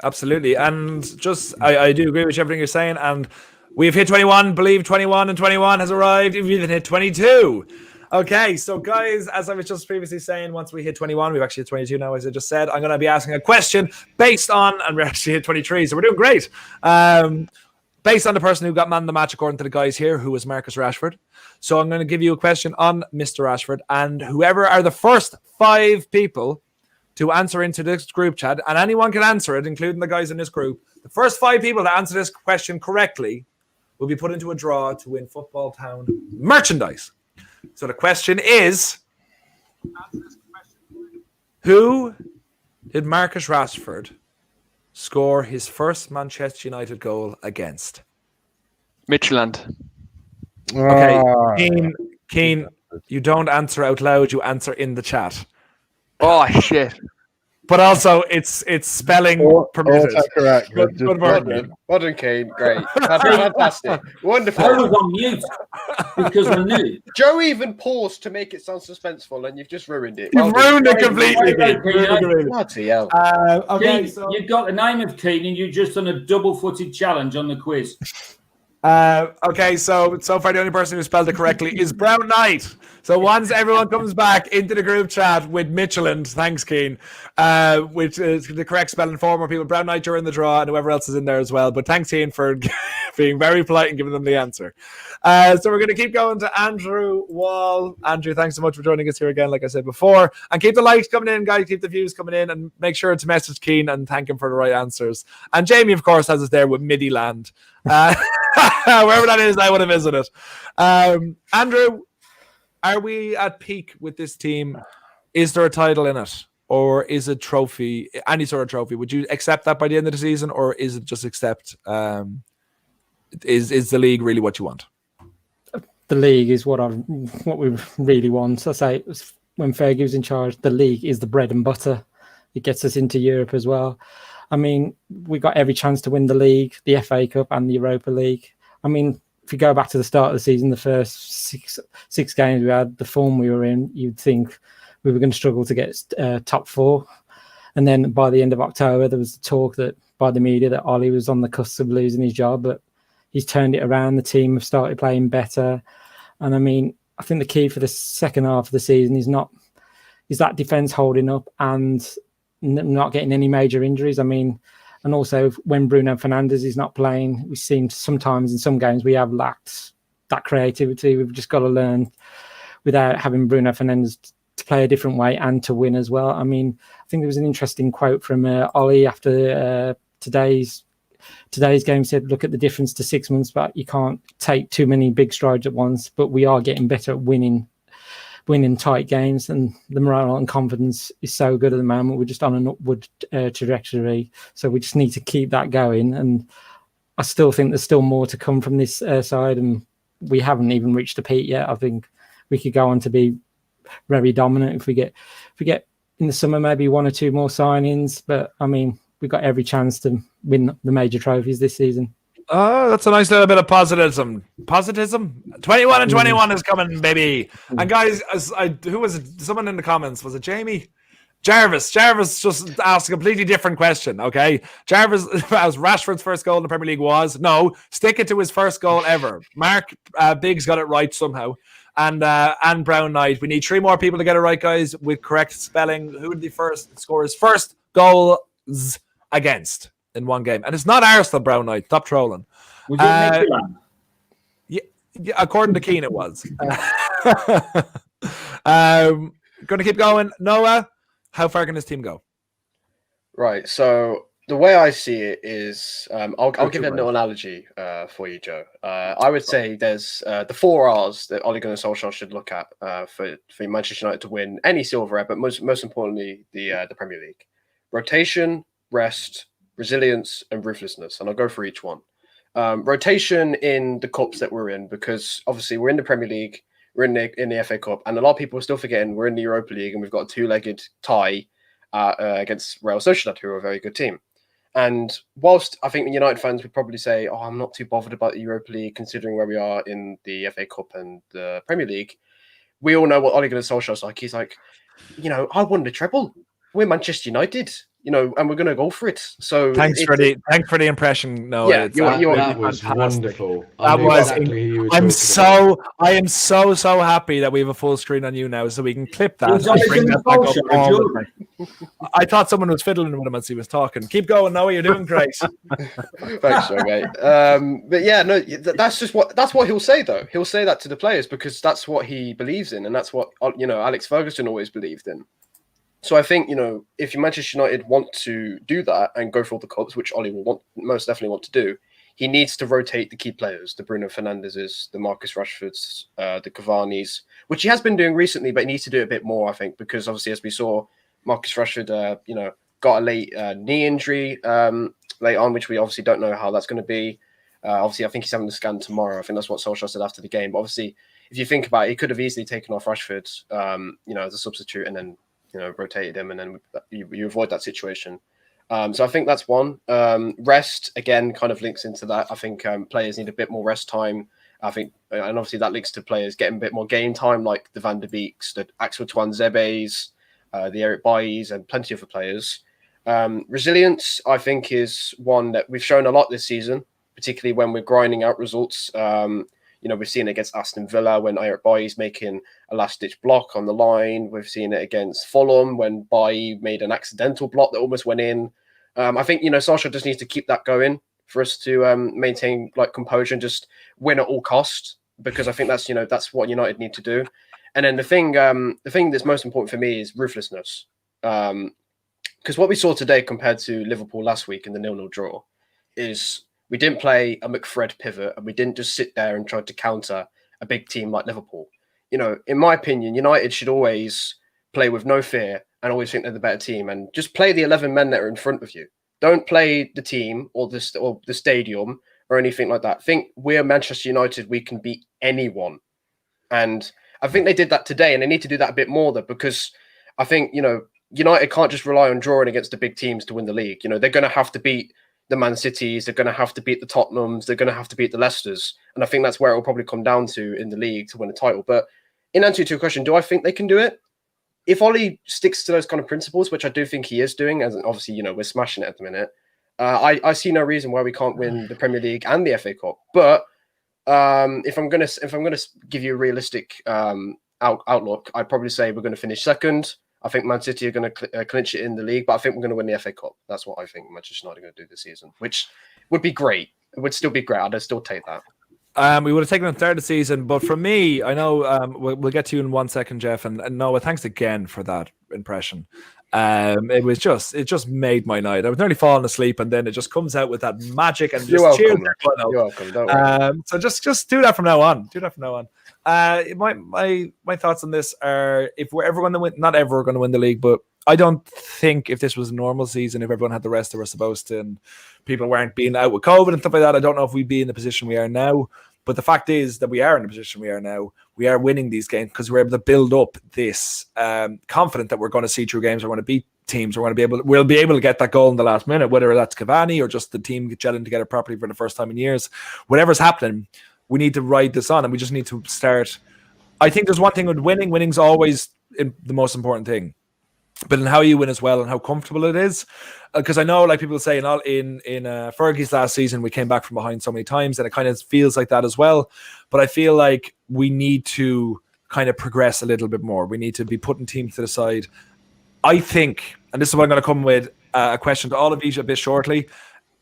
A: And just, I do agree with everything you're saying. And we've hit 21, believe 21, and 21 has arrived. We've even hit 22. Okay, so guys, as I was just previously saying, once we hit 21, we've actually hit 22 now, as I just said. I'm going to be asking a question based on, and we're actually hit 23, so we're doing great. Based on the person who got man of the match, according to the guys here, who was Marcus Rashford. So I'm going to give you a question on Mr. Rashford, and whoever are the first 5 people to answer into this group chat, and anyone can answer it, including the guys in this group, the first 5 people to answer this question correctly will be put into a draw to win Football Town merchandise. So the question is, who did Marcus Rashford score his first Manchester United goal against?
I: Midtjylland.
A: Okay, Keane, you don't answer out loud, you answer in the chat.
I: Oh, shit.
A: But also, it's spelling permitted.
E: Correct.
A: Good work.
G: Well done, Kane. Great. Fantastic. Wonderful.
B: I was on mute because I knew.
G: Joe even paused to make it sound suspenseful, and you've just ruined it.
A: You've ruined it completely.
G: Bloody hell.
A: Okay,
B: Keane, you've got the name of Keane and you've just done a double-footed challenge on the quiz.
A: Okay, so far the only person who spelled it correctly is Brown Knight. So once everyone comes back into the group chat with Midtjylland, thanks Keane, which is the correct spelling for more people. Brown Knight, you're in the draw, and whoever else is in there as well. But thanks Keane for being very polite and giving them the answer. So we're going to keep going to Andrew Wall. Andrew, thanks so much for joining us here again, like I said before. And keep the likes coming in, guys. Keep the views coming in, and make sure to message Keane and thank him for the right answers. And Jamie, of course, has us there with Middyland. Wherever that is, I want to visit it. Andrew, are we at peak with this team? Is there a title in it? Or is it trophy, any sort of trophy? Would you accept that by the end of the season? Or is it just accept, is the league really what you want?
F: The league is what we really want. I say when Fergie was in charge, the league is the bread and butter. It gets us into Europe as well. I mean, we got every chance to win the league, the FA Cup and the Europa League. I mean, if you go back to the start of the season, the first six games we had, the form we were in, you'd think we were going to struggle to get top 4. And then by the end of October, there was talk that by the media that Ollie was on the cusp of losing his job, but he's turned it around. The team have started playing better. And I mean, I think the key for the second half of the season is that defence holding up and not getting any major injuries. I mean, and also when Bruno Fernandes is not playing, we seem sometimes in some games we have lacked that creativity. We've just got to learn without having Bruno Fernandes to play a different way and to win as well. I mean, I think there was an interesting quote from Ollie after today's game. Said, look at the difference to 6 months, but you can't take too many big strides at once. But we are getting better at winning tight games, and the morale and confidence is so good at the moment. We're just on an upward trajectory, so we just need to keep that going. And I still think there's still more to come from this side, and we haven't even reached the peak yet. I think we could go on to be very dominant if we get in the summer maybe 1 or 2 more signings. But I mean, we've got every chance to win the major trophies this season.
A: Oh, that's a nice little bit of positivism. 21 and 21 is coming, baby. And guys, who was it? Someone in the comments, was it Jamie? Jarvis just asked a completely different question. Okay, Jarvis, as Rashford's first goal in the Premier League was, no, stick it to his first goal ever. Mark Biggs got it right somehow, and Brown Knight. We need 3 more people to get it right, guys, with correct spelling. Who would be first score his first goals against in one game? And it's not Arsenal, Brown Knight. Stop trolling.
B: Was it Midtjylland?
A: Yeah, according to Keane, it was. Going to keep going. Noah, how far can this team go?
G: Right. So the way I see it is, I'll give a little analogy for you, Joe. I would say there's the 4 R's that Ole Gunnar Solskjaer should look at for Manchester United to win any silverware, but most importantly, the Premier League. Rotation, rest, resilience, and ruthlessness. And I'll go for each one. Rotation in the cups that we're in, because obviously we're in the Premier League, we're in the FA Cup, and a lot of people are still forgetting we're in the Europa League, and we've got a 2-legged tie against Real Sociedad, who are a very good team. And whilst I think the United fans would probably say, "Oh, I'm not too bothered about the Europa League, considering where we are in the FA Cup and the Premier League," we all know what Ole Gunnar Solskjaer's like. He's like, I won the treble. We're Manchester United. And we're going to go for it. So
A: thanks for the impression. No,
G: yeah,
C: that was wonderful.
A: I am so
C: exactly
A: happy that we have a full screen on you now, so we can clip that. I thought someone was fiddling with him as he was talking. Keep going, Noah. You're doing great.
G: Thanks, Joe, mate. But yeah, no, that's what he'll say though. He'll say that to the players because that's what he believes in, and that's what Alex Ferguson always believed in. So I think, if Manchester United want to do that and go for all the cups, which Ollie will most definitely want to do, he needs to rotate the key players, the Bruno Fernandezes, the Marcus Rashfords, the Cavani's, which he has been doing recently, but he needs to do a bit more, I think, because obviously, as we saw, Marcus Rashford, got a late knee injury late on, which we obviously don't know how that's going to be. Obviously, I think he's having the scan tomorrow. I think that's what Solskjaer said after the game. But obviously, if you think about it, he could have easily taken off Rashford, as a substitute and then rotated him, and then you avoid that situation. So I think that's one. Rest, again, kind of links into that. I think players need a bit more rest time. I think, and obviously that links to players getting a bit more game time, like the Van der Beeks, the Axel Tuanzebes, the Eric Bailly's, and plenty of other players. Resilience, I think, is one that we've shown a lot this season, particularly when we're grinding out results. We've seen it against Aston Villa when Eric Bailly's making a last-ditch block on the line. We've seen it against Fulham when Bailly made an accidental block that almost went in. I think, Solskjaer just needs to keep that going for us to maintain composure and just win at all costs, because I think that's what United need to do. And then the thing that's most important for me is ruthlessness. Because what we saw today compared to Liverpool last week in the 0-0 draw is we didn't play a McFred pivot, and we didn't just sit there and try to counter a big team like Liverpool. In my opinion, United should always play with no fear and always think they're the better team, and just play the 11 men that are in front of you. Don't play the team or the stadium or anything like that. Think we're Manchester United. We can beat anyone. And I think they did that today, and they need to do that a bit more though, because I think, United can't just rely on drawing against the big teams to win the league. They're going to have to beat the Man Cities, they're going to have to beat the Tottenhams, they're going to have to beat the Leicesters. And I think that's where it will probably come down to in the league to win a title. But in answer to your question, do I think they can do it? If Ollie sticks to those kind of principles, which I do think he is doing, as obviously, we're smashing it at the minute, I see no reason why we can't win the Premier League and the FA Cup. But if I'm gonna give you a realistic outlook, I'd probably say we're going to finish second. I think Man City are going to clinch it in the league, but I think we're going to win the FA Cup. That's what I think Manchester United are going to do this season, which would be great. It would still be great. I'd still take that.
A: We would have taken them third of the season, but for me, I know we'll get to you in 1 second, Jeff. And Noah, thanks again for that impression. It just made my night. I was nearly falling asleep, and then it just comes out with that magic and
G: You're
A: just cheers
G: welcome.
A: everyone up.
G: You're welcome. Don't worry.
A: So just do that from now on. Do that from now on. My thoughts on this are, if we're ever going to win, not ever going to win the league, but I don't think if this was a normal season, if everyone had the rest they were supposed to, and people weren't being out with COVID and stuff like that, I don't know if we'd be in the position we are now. But the fact is that we are in the position we are now. We are winning these games because we're able to build up this confident that we're going to see through games. We're going to beat teams. We'll be able to get that goal in the last minute, whether that's Cavani or just the team gelling together properly for the first time in years. Whatever's happening, we need to ride this on, and we just need to start. I think there's one thing with winning. Winning's always the most important thing. But in how you win as well and how comfortable it is. Because I know, like people say, in Fergie's last season, we came back from behind so many times, and it kind of feels like that as well. But I feel like we need to kind of progress a little bit more. We need to be putting teams to the side. I think, and this is what I'm going to come with, a question to all of you a bit shortly.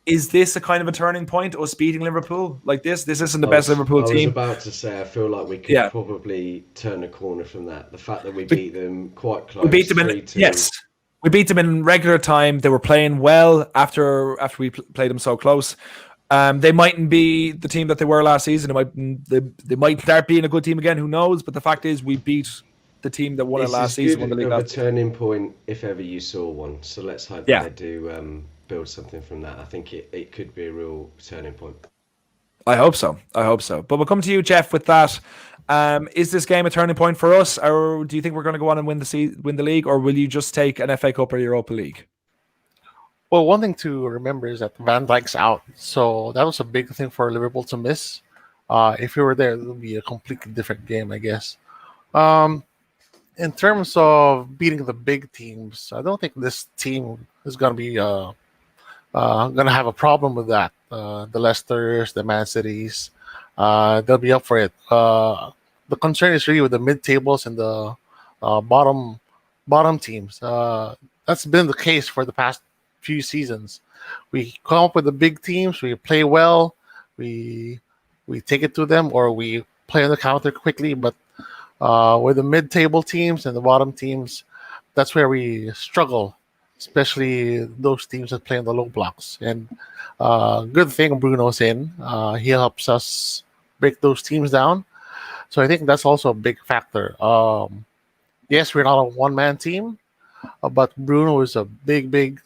A: Is this a kind of a turning point, us beating Liverpool like this? This isn't the best Liverpool team.
C: I was about to say, I feel like we could probably turn a corner from that. The fact that we beat them quite close.
A: We beat them we beat them in regular time. They were playing well after we played them so close. They mightn't be the team that they were last season. They might start being a good team again. Who knows? But the fact is, we beat the team that won it last season. Won the league.
C: A turning point, if ever you saw one. So let's hope that they do build something from that. I think it could be a real turning point.
A: I hope so. But we'll come to you, Jeff, with that. Is this game a turning point for us, or do you think we're going to go on and win the league, or will you just take an FA Cup or Europa League?
H: Well, one thing to remember is that Van Dijk's out, so that was a big thing for Liverpool to miss. If he were there, it would be a completely different game, I guess. In terms of beating the big teams, I don't think this team is going to be going to have a problem with that. The Leicesters, the Man Cities, they'll be up for it. The concern is really with the mid-tables and the bottom teams. That's been the case for the past few seasons. We come up with the big teams, we play well, we take it to them, or we play on the counter quickly. But with the mid-table teams and the bottom teams, that's where we struggle, especially those teams that play in the low blocks. And good thing Bruno's in. He helps us break those teams down. So I think that's also a big factor. Yes, we're not a one-man team, but Bruno is a big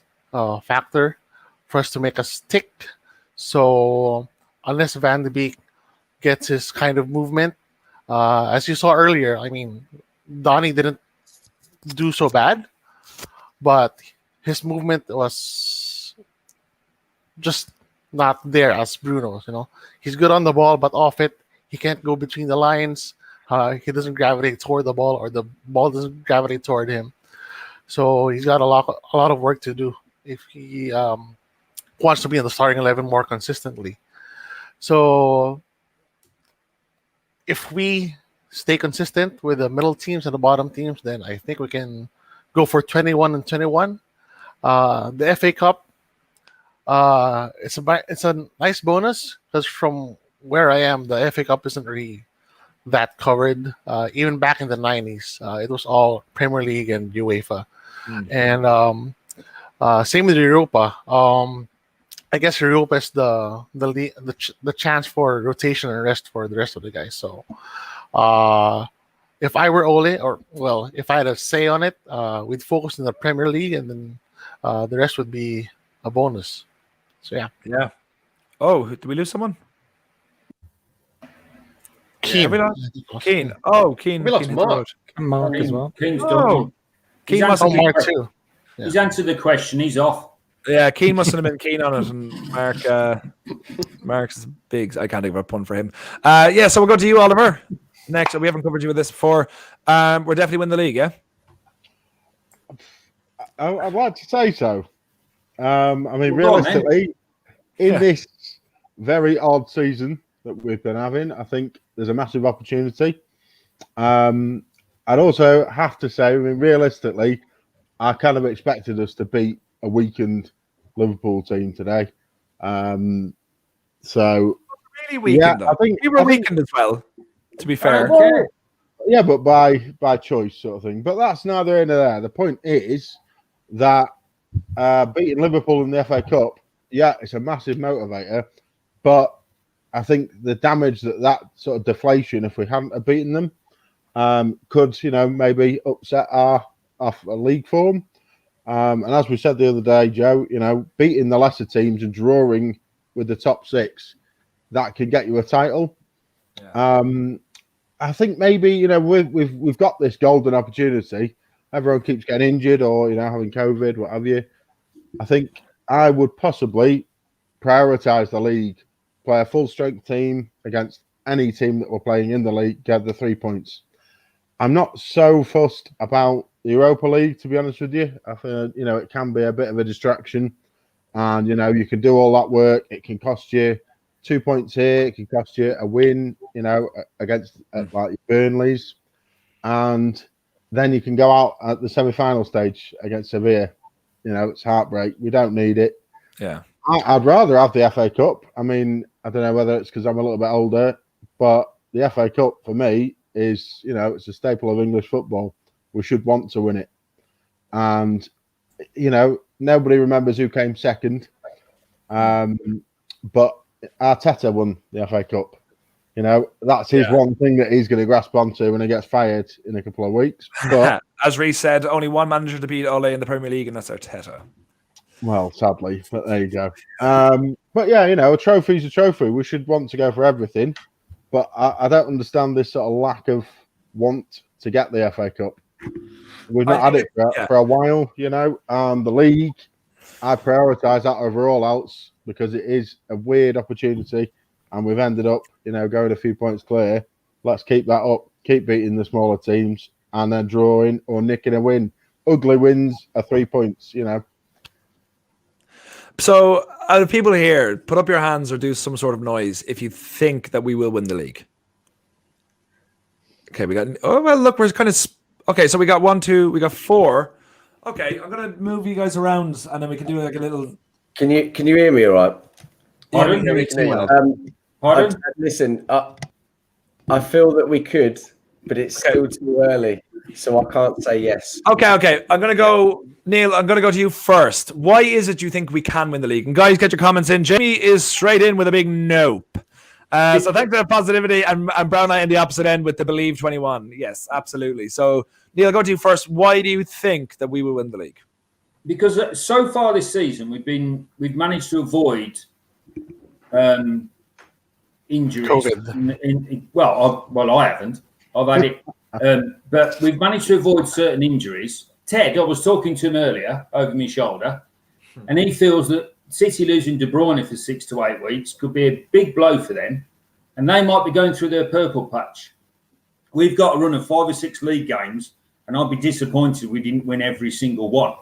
H: factor for us to make us tick. So unless Van de Beek gets his kind of movement, as you saw earlier, I mean, Donny didn't do so bad, but his movement was just not there as Bruno's. He's good on the ball, but off it, he can't go between the lines. He doesn't gravitate toward the ball, or the ball doesn't gravitate toward him. So he's got a lot of work to do if he wants to be in the starting 11 more consistently. So if we stay consistent with the middle teams and the bottom teams, then I think we can go for 21-21. The FA Cup, it's a nice bonus, because from where I am, the FA Cup isn't really that covered. Even back in the 90s, it was all Premier League and UEFA. And same with Europa. I guess Europa is the chance for rotation and rest for the rest of the guys. So if I were Ole, if I had a say on it, we'd focus on the Premier League, and then the rest would be a bonus. So yeah.
A: Oh, did we lose someone?
H: Keane.
A: Keane. Oh, Keane.
G: We lost
A: Keane
F: Mark as well.
B: Keane's
A: Keane
B: He's
A: must
B: answered,
H: Mark too.
B: he's answered the question. He's off.
A: Yeah, Keane mustn't have been keen on it, and Mark's big. I can't think of a pun for him. So we'll go to you, Oliver. Next, we haven't covered you with this before. We're definitely winning the league, yeah.
E: I'd like to say so. I mean, realistically, in this very odd season that we've been having, I think there's a massive opportunity. I'd also have to say, I mean, realistically, I kind of expected us to beat a weakened Liverpool team today. So
A: weakened, though.
E: I think
A: we were weakened as well, to be fair.
E: Well, yeah, but by choice, sort of thing. But that's neither here nor there. The point is that beating Liverpool in the FA Cup, yeah, it's a massive motivator. But I think the damage that sort of deflation, if we hadn't have beaten them, could maybe upset our league form. And as we said the other day, Joe, beating the lesser teams and drawing with the top 6, that could get you a title. Yeah. I think maybe we've got this golden opportunity. Everyone keeps getting injured or having COVID, what have you. I think I would possibly prioritise the league, play a full strength team against any team that we're playing in the league, get the 3 points. I'm not so fussed about the Europa League, to be honest with you. I think it can be a bit of a distraction, and you can do all that work. It can cost you 2 points here. It can cost you a win, against like Burnley's, and then you can go out at the semi-final stage against Sevilla. It's heartbreak. We don't need it.
A: Yeah,
E: I'd rather have the FA Cup. I mean, I don't know whether it's because I'm a little bit older, but the FA Cup for me is, it's a staple of English football. We should want to win it. And, nobody remembers who came second. But Arteta won the FA Cup. That's his one thing that he's going to grasp onto when he gets fired in a couple of weeks. But
A: as Reece said, only one manager to beat Ole in the Premier League, and that's Arteta.
E: Well, sadly, but there you go. But yeah, a trophy's a trophy. We should want to go for everything. But I don't understand this sort of lack of want to get the FA Cup. We've not had it for a while, The league, I prioritise that over all else because it is a weird opportunity, and we've ended up, going a few points clear. Let's keep that up, keep beating the smaller teams, and then drawing or nicking a win. Ugly wins are 3 points,
A: So, out of people here, put up your hands or do some sort of noise if you think that we will win the league. Okay, we got. Oh well, look, we're kind of. Okay, so we got 1, 2, we got 4. Okay, I'm gonna move you guys around, and then we can do like a little.
C: Can you hear me all right?
A: Yeah, we can hear you.
B: Pardon?
C: Listen, I feel that we could, but it's still too early, so I can't say yes.
A: Okay. I'm gonna go, Neil. I'm gonna go to you first. Why is it you think we can win the league? And guys, get your comments in. Jamie is straight in with a big nope. So thanks for the positivity, and Brown Knight in the opposite end with the believe 21. Yes, absolutely. So Neil, I'll go to you first. Why do you think that we will win the league?
B: Because so far this season we've managed to avoid injuries. I haven't. I've had it, but we've managed to avoid certain injuries. Ted, I was talking to him earlier over my shoulder, and he feels that City losing De Bruyne for 6 to 8 weeks could be a big blow for them, and they might be going through their purple patch. We've got a run of 5 or 6 league games, and I'd be disappointed we didn't win every single one.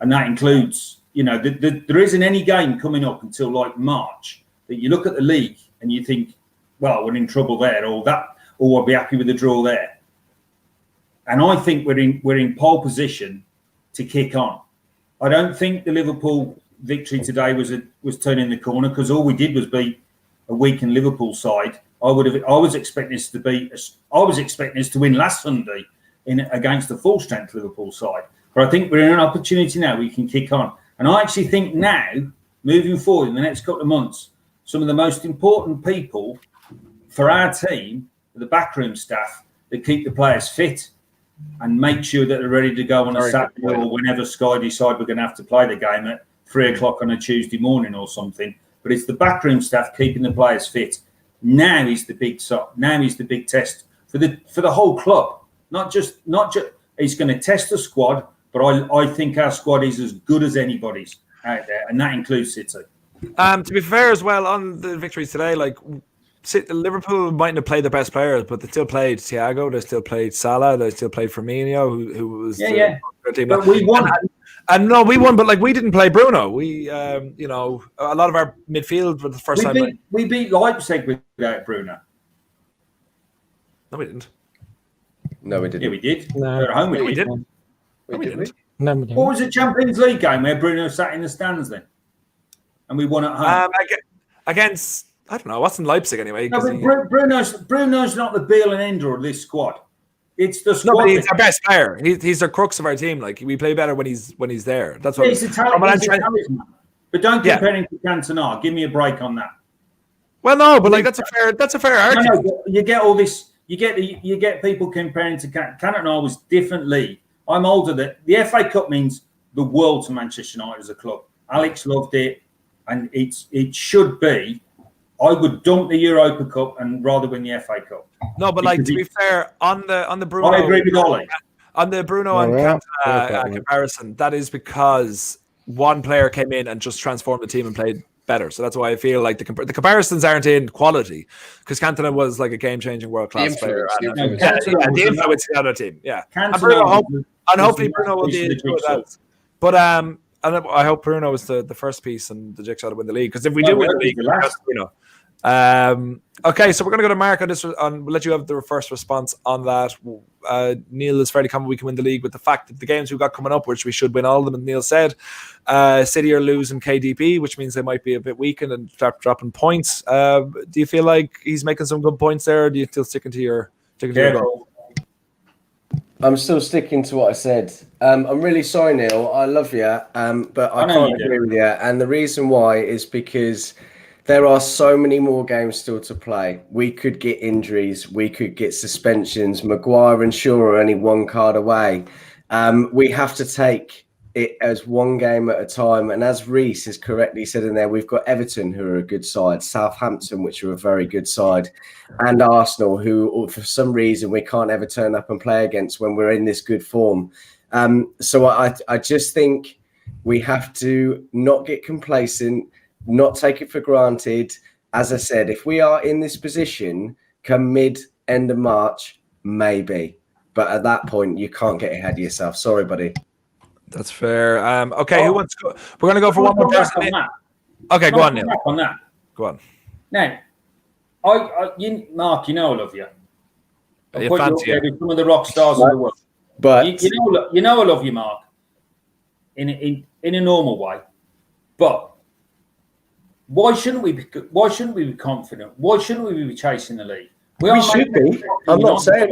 B: And that includes, there isn't any game coming up until like March that you look at the league and you think, well, we're in trouble there, or I'll be happy with the draw there. And I think we're in pole position to kick on. I don't think the Liverpool victory today was turning the corner, because all we did was beat a weakened Liverpool side. I was expecting us to win last Sunday against a full strength Liverpool side. But I think we're in an opportunity now we can kick on. And I actually think now, moving forward in the next couple of months, some of the most important people for our team are the backroom staff that keep the players fit and make sure that they're ready to go on a Saturday or whenever Sky decide we're going to have to play the game at 3 o'clock on a Tuesday morning or something. But it's the backroom staff keeping the players fit. Now is the big test for the whole club. Not just. He's going to test the squad, but I think our squad is as good as anybody's out there, and that includes City.
A: To be fair as well, on the victories today, like Liverpool mightn't have played their best players, but they still played Thiago, they still played Salah, they still played Firmino, who was team.
B: But we won.
A: And no, we won, but like we didn't play Bruno. We, a lot of our midfield for the first time.
B: We beat Leipzig without Bruno.
A: No, we didn't.
C: No, we didn't.
B: Yeah, we did.
F: No,
B: at home
A: we didn't.
C: We didn't.
F: No, we didn't.
B: What was the Champions League game where Bruno sat in the stands then? And we won at home.
A: I don't know. It wasn't Leipzig anyway.
B: No,
A: 'cause
B: but Bruno's not the be all and end all of this squad. It's the
A: no,
B: squad.
A: but he's our best player. He's the crux of our team. Like we play better when he's there. That's what.
B: He's a talisman. But don't compare him to Cantona. Give me a break on that.
A: Well, no, but like that's a fair argument.
B: No, you get all this. You get people comparing to Cantona was different league. I'm older. The FA Cup means the world to Manchester United as a club. Alex loved it, and it should be. I would dump the Europa Cup and rather win the FA Cup.
A: No, but like to be fair, on the Bruno,
B: I agree with Ollie.
A: On the Bruno and Cantona comparison, that is because one player came in and just transformed the team and played better. So that's why I feel like the comparisons aren't in quality, because Cantona was like a game-changing world-class player. The influence in the other team, yeah. And hopefully Bruno will be good out. But and I hope Bruno is the first piece and the jigsaw to win the league, because if we do win the league, Bruno. Okay, so we're going to go to Mark on this. We'll let you have the first response on that. Neil is fairly confident we can win the league with the fact that the games we've got coming up, which we should win all of them, and Neil said, City are losing KDB, which means they might be a bit weakened and start dropping points. Do you feel like he's making some good points there, or do you still sticking to your goal?
C: I'm still sticking to what I said. I'm really sorry, Neil. I love you, but I can't agree with you. And the reason why is because there are so many more games still to play. We could get injuries. We could get suspensions. Maguire and Shaw are only one card away. We have to take it as one game at a time. And as Reece has correctly said in there, we've got Everton, who are a good side, Southampton, which are a very good side, and Arsenal, who for some reason we can't ever turn up and play against when we're in this good form. So I just think we have to not get complacent, not take it for granted. As I said, if we are in this position come end of March, maybe. But at that point, you can't get ahead of yourself. Sorry, buddy.
A: That's fair. Okay, who wants to go? We're going to go for one more person. Okay, go on, Neil.
B: On that.
A: Go on.
B: Now, Mark, you know I love you. I
A: put you up there
B: with some of the rock stars of the world.
C: But
B: you know I love you, Mark. In a normal way, but why shouldn't we be confident? Why shouldn't we be chasing the league?
C: We should be. I'm not saying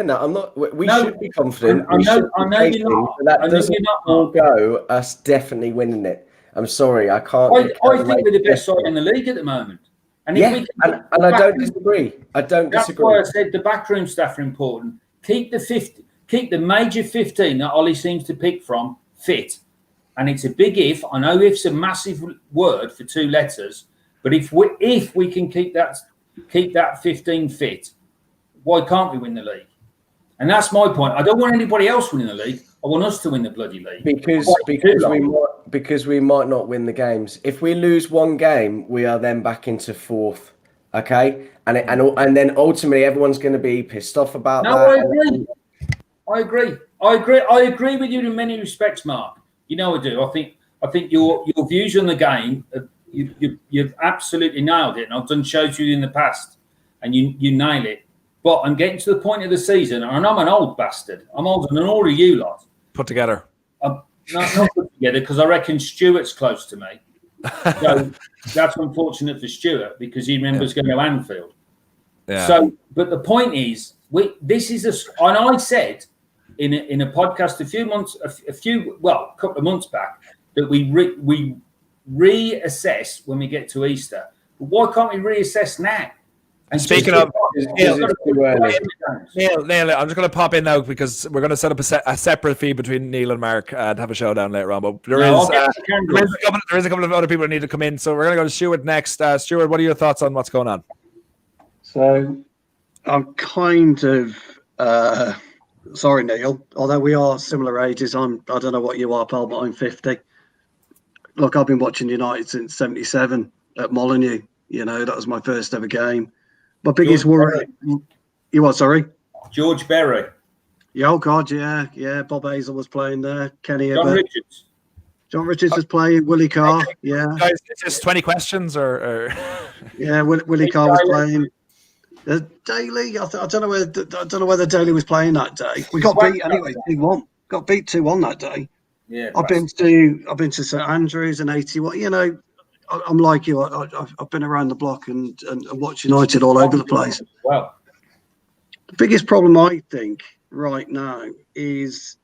C: that. We should be confident.
B: I know you're not.
C: That doesn't go us definitely winning it. I'm sorry, I can't.
B: I think we're the best side in the league at the moment. And
C: I don't disagree.
B: That's why I said the backroom staff are important. Keep the major 15 that Ollie seems to pick from fit. And it's a big if. I know if's a massive word for two letters, but if we can keep that 15 fit, why can't we win the league? And that's my point. I don't want anybody else winning the league. I want us to win the bloody league.
C: Because we might not win the games. If we lose one game, we are then back into fourth. Okay, and then ultimately everyone's going to be pissed off about that.
B: I agree with you in many respects, Mark. You know I do. I think your views on the game, you've absolutely nailed it. And I've done shows with you in the past, and you nail it. But I'm getting to the point of the season, and I'm an old bastard. I'm older than all of you lot.
A: Put together.
B: Not put together, because I reckon Stuart's close to me. So that's unfortunate for Stuart, because he remembers going to Anfield.
A: Yeah.
B: So, but the point is, and I said in a podcast a couple of months back, that we reassess when we get to Easter. But why can't we reassess now? And
A: speaking of Neil, I'm just going to pop in now, because we're going to set up a separate feed between Neil and Mark and have a showdown later on. But there is a couple of other people that need to come in, so we're going to go to Stuart next. Stuart, what are your thoughts on what's going on?
D: So I'm kind of sorry, Neil. Although we are similar ages, I don't know what you are, pal, but I'm 50. Look, I've been watching United since '77 at Molineux. You know, that was my first ever game. My biggest worry. You what? Sorry,
B: George Berry.
D: Yeah, oh God, yeah. Bob Hazel was playing there. Kenny
B: Richards.
D: John Richards was playing. Willie Carr. Yeah.
A: Guys, it's just 20 questions, or...
D: Yeah, Willie Carr was playing. Daly. I don't know whether Daly was playing that day. We got beat anyway. 2-1. Got beat 2-1 that day.
B: Yeah.
D: I've been to St Andrews in '81. You know, I'm like you. I've been around the block and watched United all over the place.
B: Well,
D: The biggest problem I think right now is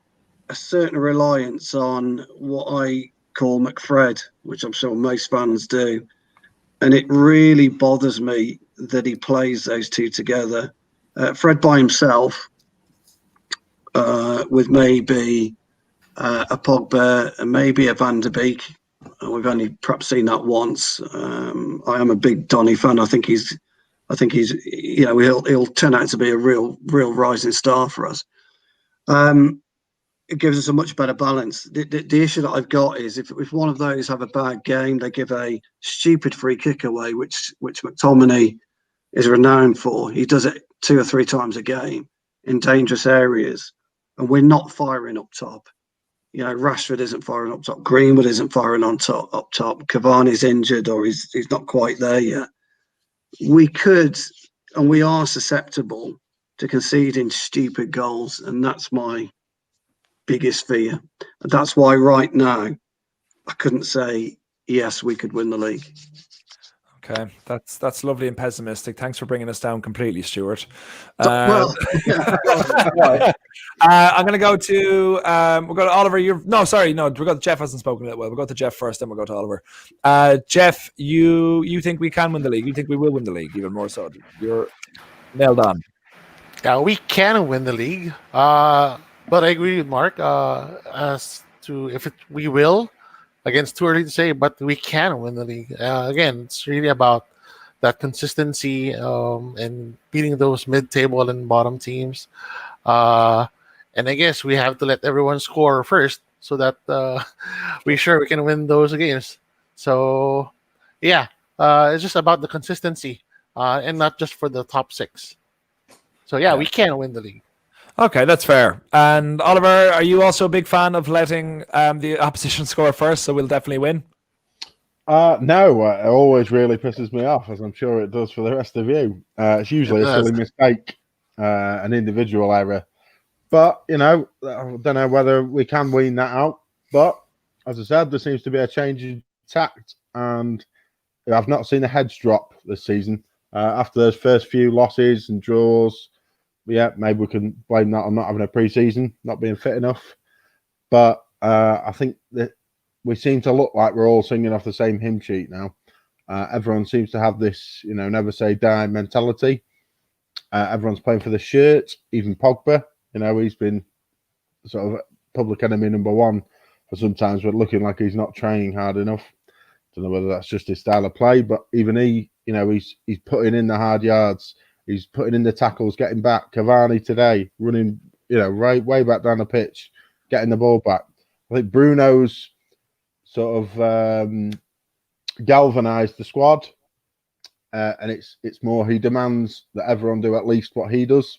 D: a certain reliance on what I call McFred, which I'm sure most fans do. And it really bothers me that he plays those two together. Fred by himself, with maybe a Pogba and maybe a Van der Beek. We've only perhaps seen that once. I am a big Donny fan. I think he's, he'll turn out to be a real rising star for us. It gives us a much better balance. The issue that I've got is if one of those have a bad game, they give a stupid free kick away, which McTominay is renowned for. He does it 2 or 3 times a game in dangerous areas, and we're not firing up top. Rashford isn't firing up top. Greenwood isn't firing up top. Cavani's injured or he's not quite there yet. We could, and we are susceptible to conceding stupid goals, and that's my biggest fear. And that's why right now I couldn't say yes, we could win the league.
A: Okay, that's lovely and pessimistic. Thanks for bringing us down completely, Stuart.
D: Well,
A: I'm going to go to we'll go to Oliver. We'll go to Jeff. Hasn't spoken yet. Well, we'll go to Jeff first, then we'll go to Oliver. Jeff, you think we can win the league? You think we will win the league even more so? You're nailed on.
H: Yeah, we can win the league. But I agree with Mark as to we will. Again, it's too early to say, but we can win the league. Again, it's really about that consistency and beating those mid-table and bottom teams. And I guess we have to let everyone score first so that we can win those games. So, yeah, it's just about the consistency and not just for the top 6. So, yeah, we can win the league.
A: Okay, that's fair. And Oliver, are you also a big fan of letting the opposition score first, so we'll definitely win?
E: No, it always really pisses me off, as I'm sure it does for the rest of you. It's usually a silly mistake, an individual error. But, I don't know whether we can wean that out. But, as I said, there seems to be a change in tact, and I've not seen the heads drop this season. After those first few losses and draws, yeah, maybe we can blame that on not having a pre-season, not being fit enough. But I think that we seem to look like we're all singing off the same hymn sheet now. Everyone seems to have this, never say die mentality. Everyone's playing for the shirt, even Pogba. He's been sort of public enemy number 1 for sometimes, but looking like he's not training hard enough. Don't know whether that's just his style of play, but even he, he's putting in the hard yards. He's putting in the tackles, getting back. Cavani today, running, way back down the pitch, getting the ball back. I think Bruno's sort of galvanised the squad, and it's more he demands that everyone do at least what he does.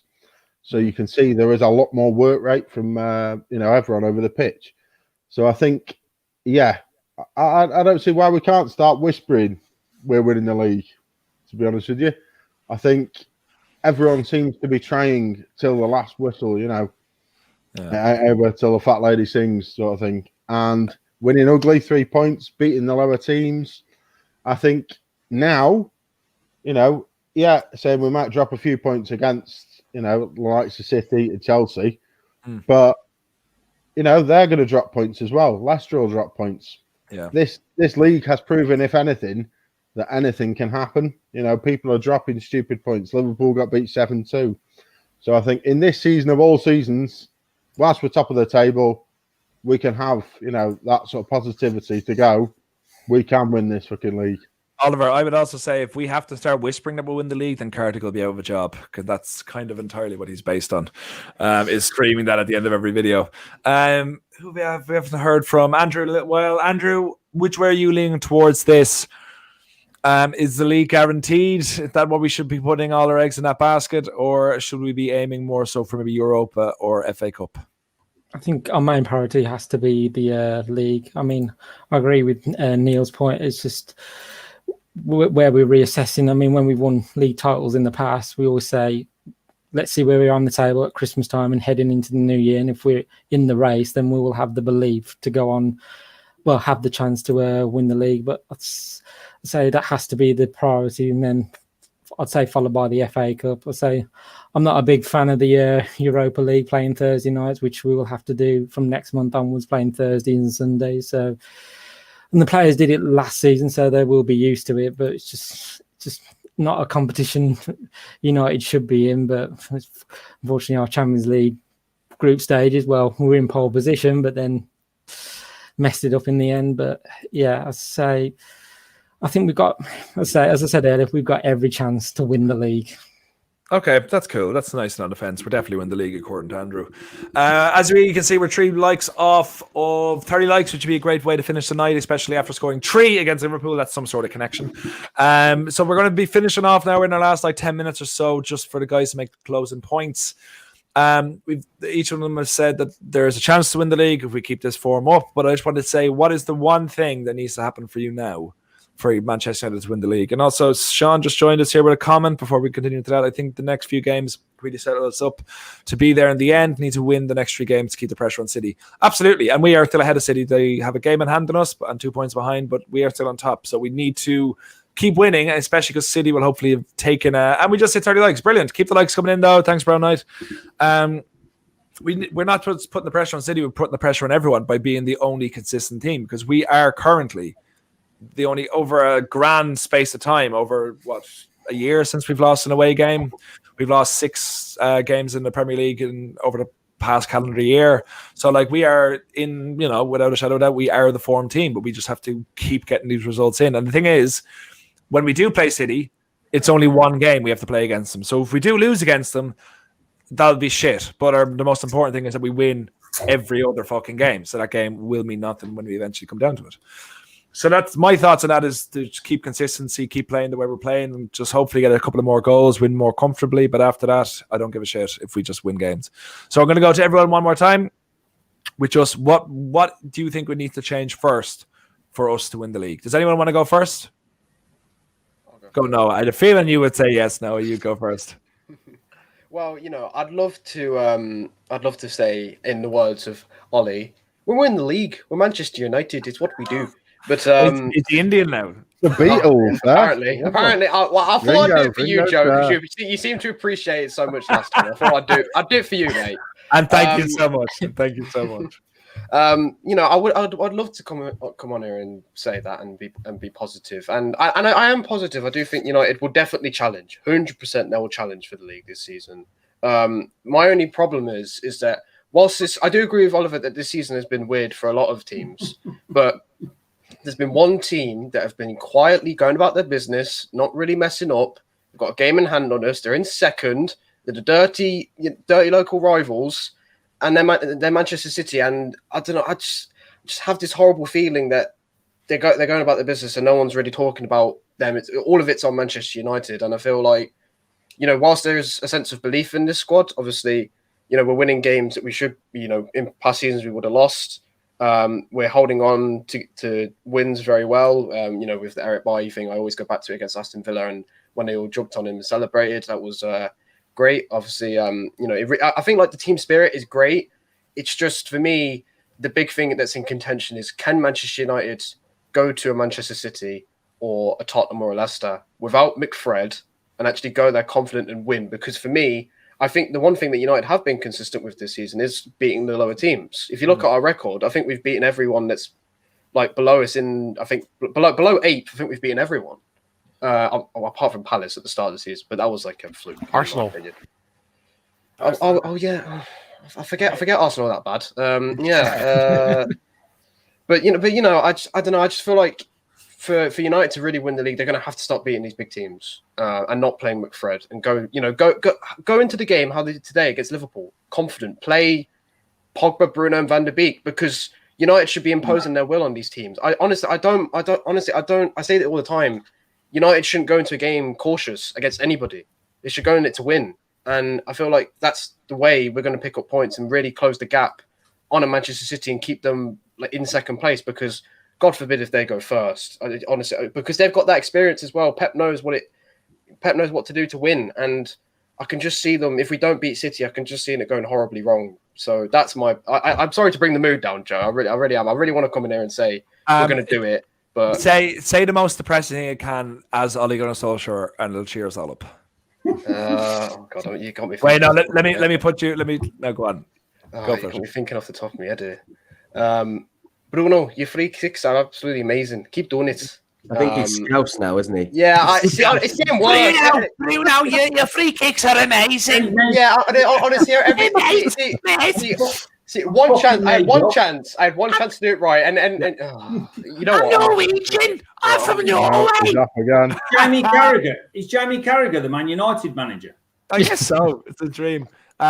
E: So you can see there is a lot more work rate from everyone over the pitch. So I think, I don't see why we can't start whispering we're winning the league. To be honest with you, I think everyone seems to be trying till the last whistle, over till the fat lady sings, sort of thing, and winning ugly 3 points, beating the lower teams. I think now, saying we might drop a few points against, the likes of City and Chelsea, but they're going to drop points as well. Leicester will drop points.
A: Yeah,
E: this league has proven, if anything, that anything can happen. People are dropping stupid points. Liverpool got beat 7-2. So I think in this season of all seasons, whilst we're top of the table, we can have, that sort of positivity to go. We can win this fucking league.
A: Oliver, I would also say if we have to start whispering that we'll win the league, then Cartick will be out of a job, because that's kind of entirely what he's based on, is screaming that at the end of every video. Who we haven't heard from? Andrew. Well, Andrew, which way are you leaning towards this? Is the league guaranteed? Is that what we should be putting all our eggs in that basket, or should we be aiming more so for maybe Europa or FA Cup?
F: I think our main priority has to be the league. I mean, I agree with Neil's point. It's just where we're reassessing. I mean, when we've won league titles in the past, we always say, let's see where we are on the table at Christmas time and heading into the new year. And if we're in the race, then we will have the belief to go on have the chance to win the league. But I'd say that has to be the priority, and then I'd say followed by the FA Cup. I'd say I'm not a big fan of the Europa League playing Thursday nights, which we will have to do from next month onwards, playing Thursdays and Sundays. So, and the players did it last season, so they will be used to it. But it's just not a competition United should be in. But unfortunately, our Champions League group stages, well, we're in pole position, but then messed it up in the end. But yeah, I think we've got, as I said earlier, we've got every chance to win the league.
A: Okay, that's cool. That's nice and on defense. We're definitely win the league according to Andrew. As you can see, we're 3 likes off of 30 likes, which would be a great way to finish the night, especially after scoring 3 against Liverpool. That's some sort of connection. So we're going to be finishing off now. We're in our last 10 minutes or so, just for the guys to make the closing points. Each of them has said that there is a chance to win the league if we keep this form up. But I just wanted to say, what is the one thing that needs to happen for you now for Manchester United to win the league? And also, Sean just joined us here with a comment before we continue to that. I think the next few games really set us up to be there in the end. Need to win the next 3 games to keep the pressure on City. Absolutely. And we are still ahead of City. They have a game in hand on us and 2 points behind, but we are still on top. So we need to keep winning, especially because City will hopefully have taken and we just hit 30 likes. Brilliant. Keep the likes coming in though. Thanks, Brown Knight. We're not just putting the pressure on City, we're putting the pressure on everyone by being the only consistent team, because we are currently the only, over a grand space of time, over a year since we've lost an away game. We've lost 6 games in the Premier League over the past calendar year. So we are in, without a shadow of doubt, we are the form team, but we just have to keep getting these results in. And the thing is, when we do play City, it's only 1 game we have to play against them. So if we do lose against them, that'll be shit. But the most important thing is that we win every other fucking game. So that game will mean nothing when we eventually come down to it. So that's my thoughts on that, is to just keep consistency, keep playing the way we're playing, and just hopefully get a couple of more goals, win more comfortably. But after that, I don't give a shit if we just win games. So I'm going to go to everyone one more time with just what do you think we need to change first for us to win the league? Does anyone want to go first? Go no. I had a feeling you would say yes. No, you go first.
G: Well, I'd love to say, in the words of Ollie, we're winning the league. We're Manchester United. It's what we do. But
A: it's the Indian now.
E: The Beatles.
G: Apparently. I thought I'd do it for you, Joe, because you seem to appreciate it so much last time. I thought I'd do it for you, mate.
A: And thank you so much. Thank you so much.
G: I'd love to come on here and say that and be positive, and I am positive. I do think United will definitely challenge, 100%. They will challenge for the league this season. My only problem is that whilst I do agree with Oliver that this season has been weird for a lot of teams, but there's been one team that have been quietly going about their business, not really messing up. They've got a game in hand on us. They're in second. They're the dirty local rivals. And they're Manchester City, and I don't know. I just have this horrible feeling that they're going about their business, and no one's really talking about them. All of it's on Manchester United, and I feel like, whilst there's a sense of belief in this squad, obviously, we're winning games that we should, in past seasons we would have lost. We're holding on to wins very well. With the Eric Bailly thing, I always go back to it against Aston Villa, and when they all jumped on him and celebrated, that was great. Obviously, I think the team spirit is great. It's just, for me, the big thing that's in contention is, can Manchester United go to a Manchester City or a Tottenham or a Leicester without McFred and actually go there confident and win? Because for me, I think the one thing that United have been consistent with this season is beating the lower teams. If you look at our record, I think we've beaten everyone that's below us below 8th. I think we've beaten everyone. Apart from Palace at the start of the season, but that was a fluke.
H: Arsenal.
G: Oh yeah, I forget Arsenal are that bad. But I don't know. I just feel like for United to really win the league, they're going to have to stop beating these big teams and not playing McFred, and go into the game how they did today against Liverpool, confident, play Pogba, Bruno, and Van der Beek, because United should be imposing their will on these teams. I say it all the time. United shouldn't go into a game cautious against anybody. They should go in it to win. And I feel like that's the way we're going to pick up points and really close the gap on a Manchester City and keep them in second place, because God forbid if they go first. Honestly, because they've got that experience as well. Pep knows what to do to win. And I can just see them, if we don't beat City, I can just see it going horribly wrong. So that's my. I'm sorry to bring the mood down, Joe. I really am. I really want to come in here and say we're going to do it. But
A: say the most depressing thing you can as Ole Gunnar Solskjaer, and it'll cheer us all up.
G: Oh God, you got me.
A: Wait, no. Let me put you. No, go on. Go for it.
G: Got me thinking off the top of my head here. Bruno, your free kicks are absolutely amazing. Keep doing it.
C: I think he's Scouse now, isn't he?
G: Yeah, it's getting worse.
A: Bruno, your free kicks are amazing.
G: Yeah, honestly, see, one chance. I had one chance. I had one chance to do it right, and you know what?
A: I'm Norwegian. I'm from Norway.
E: He's off again.
B: Jamie Carragher. Is Jamie Carragher the Man United manager?
A: I guess so. It's a dream.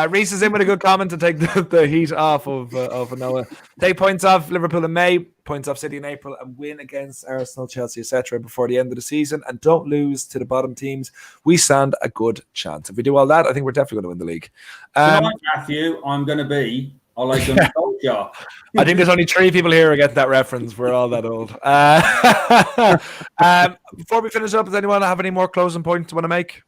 A: Reese is in with a good comment to take the heat off of Noah. Take points off Liverpool in May, points off City in April, and win against Arsenal, Chelsea, etc. before the end of the season, and don't lose to the bottom teams. We stand a good chance. If we do all that, I think we're definitely going to win the league.
B: Tonight, Matthew, I'm going to be Ole Gunnar Solskjaer.
A: I think there's only 3 people here who get that reference. We're all that old. Before we finish up, does anyone have any more closing points you want to make?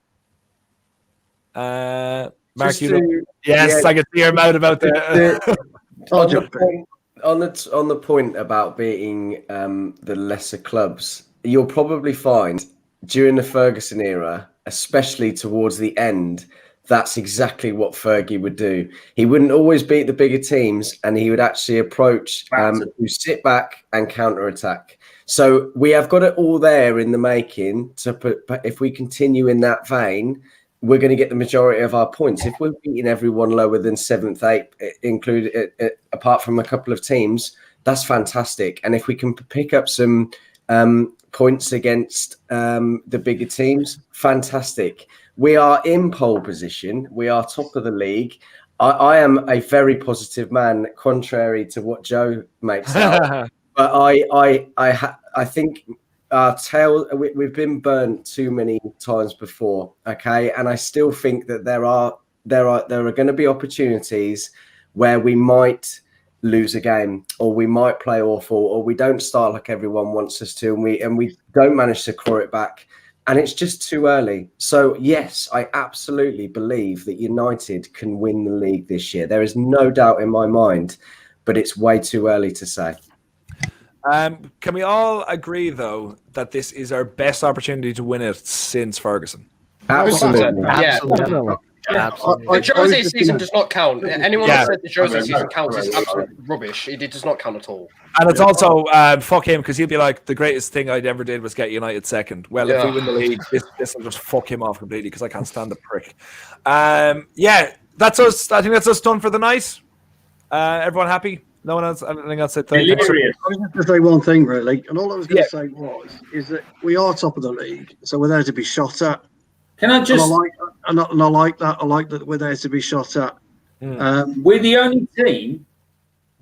A: Mark, yes, I can see your mouth about the
C: on the point about beating the lesser clubs. You'll probably find during the Ferguson era, especially towards the end, that's exactly what Fergie would do. He wouldn't always beat the bigger teams, and he would actually approach to sit back and counter-attack. So we have got it all there in the making. But if we continue in that vein, we're going to get the majority of our points. If we're beating everyone lower than 7th, 8th, apart from a couple of teams, that's fantastic. And if we can pick up some points against the bigger teams, fantastic. We are in pole position. We are top of the league. I am a very positive man, contrary to what Joe makes out. But I think we've been burnt too many times before, okay? And I still think that there are going to be opportunities where we might lose a game, or we might play awful, or we don't start like everyone wants us to, and we don't manage to claw it back, and it's just too early. So yes, I absolutely believe that United can win the league this year. There is no doubt in my mind, but it's way too early to say.
A: Can we all agree, though, that this is our best opportunity to win it since Ferguson?
C: Absolutely.
G: Yeah.
H: Absolutely.
G: The Jose season does not count. Anyone that said the Jose season counts is absolute rubbish. It does not count at all.
A: And it's also fuck him, because he'll be like, the greatest thing I ever did was get United second. Well, if we win the league, this will just fuck him off completely, because I can't stand the prick. That's us. I think that's us done for the night. Everyone happy? No one else? Anything else? I was
D: just to say one thing, really, and all I was going to say is that we are top of the league, so we're there to be shot at.
B: Can I just?
D: And I like that. I like that we're there to be shot at.
B: We're the only team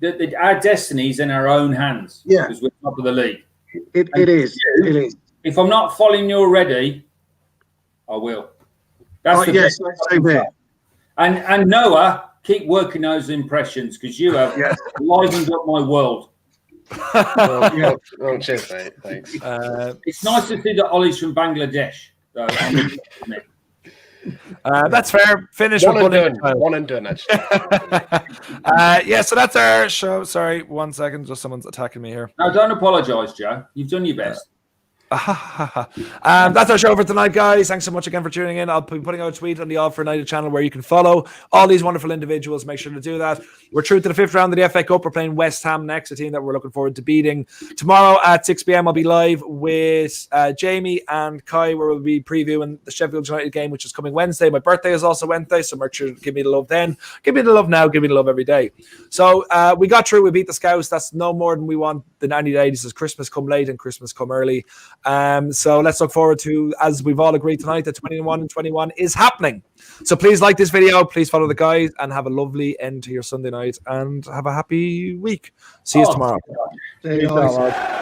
B: that our destiny's in our own hands.
D: Yeah,
B: because we're top of the league.
D: It is.
B: If I'm not following you already, I will. That's the
D: yes, same here.
B: And Noah. Keep working those impressions, because you have livened up my world.
G: Cheers, mate. Thanks.
B: It's nice to see that Ollie's from Bangladesh. So
A: that's fair. Finish
G: one and done, actually.
A: So that's our show. Sorry, 1 second. Just someone's attacking me here.
B: No, don't apologise, Joe. You've done your best.
A: That's our show for tonight, guys. Thanks so much again for tuning in. I'll be putting out a tweet on the All for United channel where you can follow all these wonderful individuals. Make sure to do that. We're through to the 5th round of the FA Cup. We're playing West Ham next, a team that we're looking forward to beating. Tomorrow at 6 p.m. I'll be live with Jamie and Kai, where we'll be previewing the Sheffield United game, which is coming Wednesday. My birthday is also Wednesday, so make sure to give me the love then. Give me the love now. Give me the love every day. So we got through. We beat the Scouts. That's no more than we want than any day. This is Christmas come late and Christmas come early. So let's look forward to, as we've all agreed tonight, that 21 and 21 is happening. So please like this video, please follow the guys, and have a lovely end to your Sunday night, and have a happy week. See you tomorrow.
D: See you guys.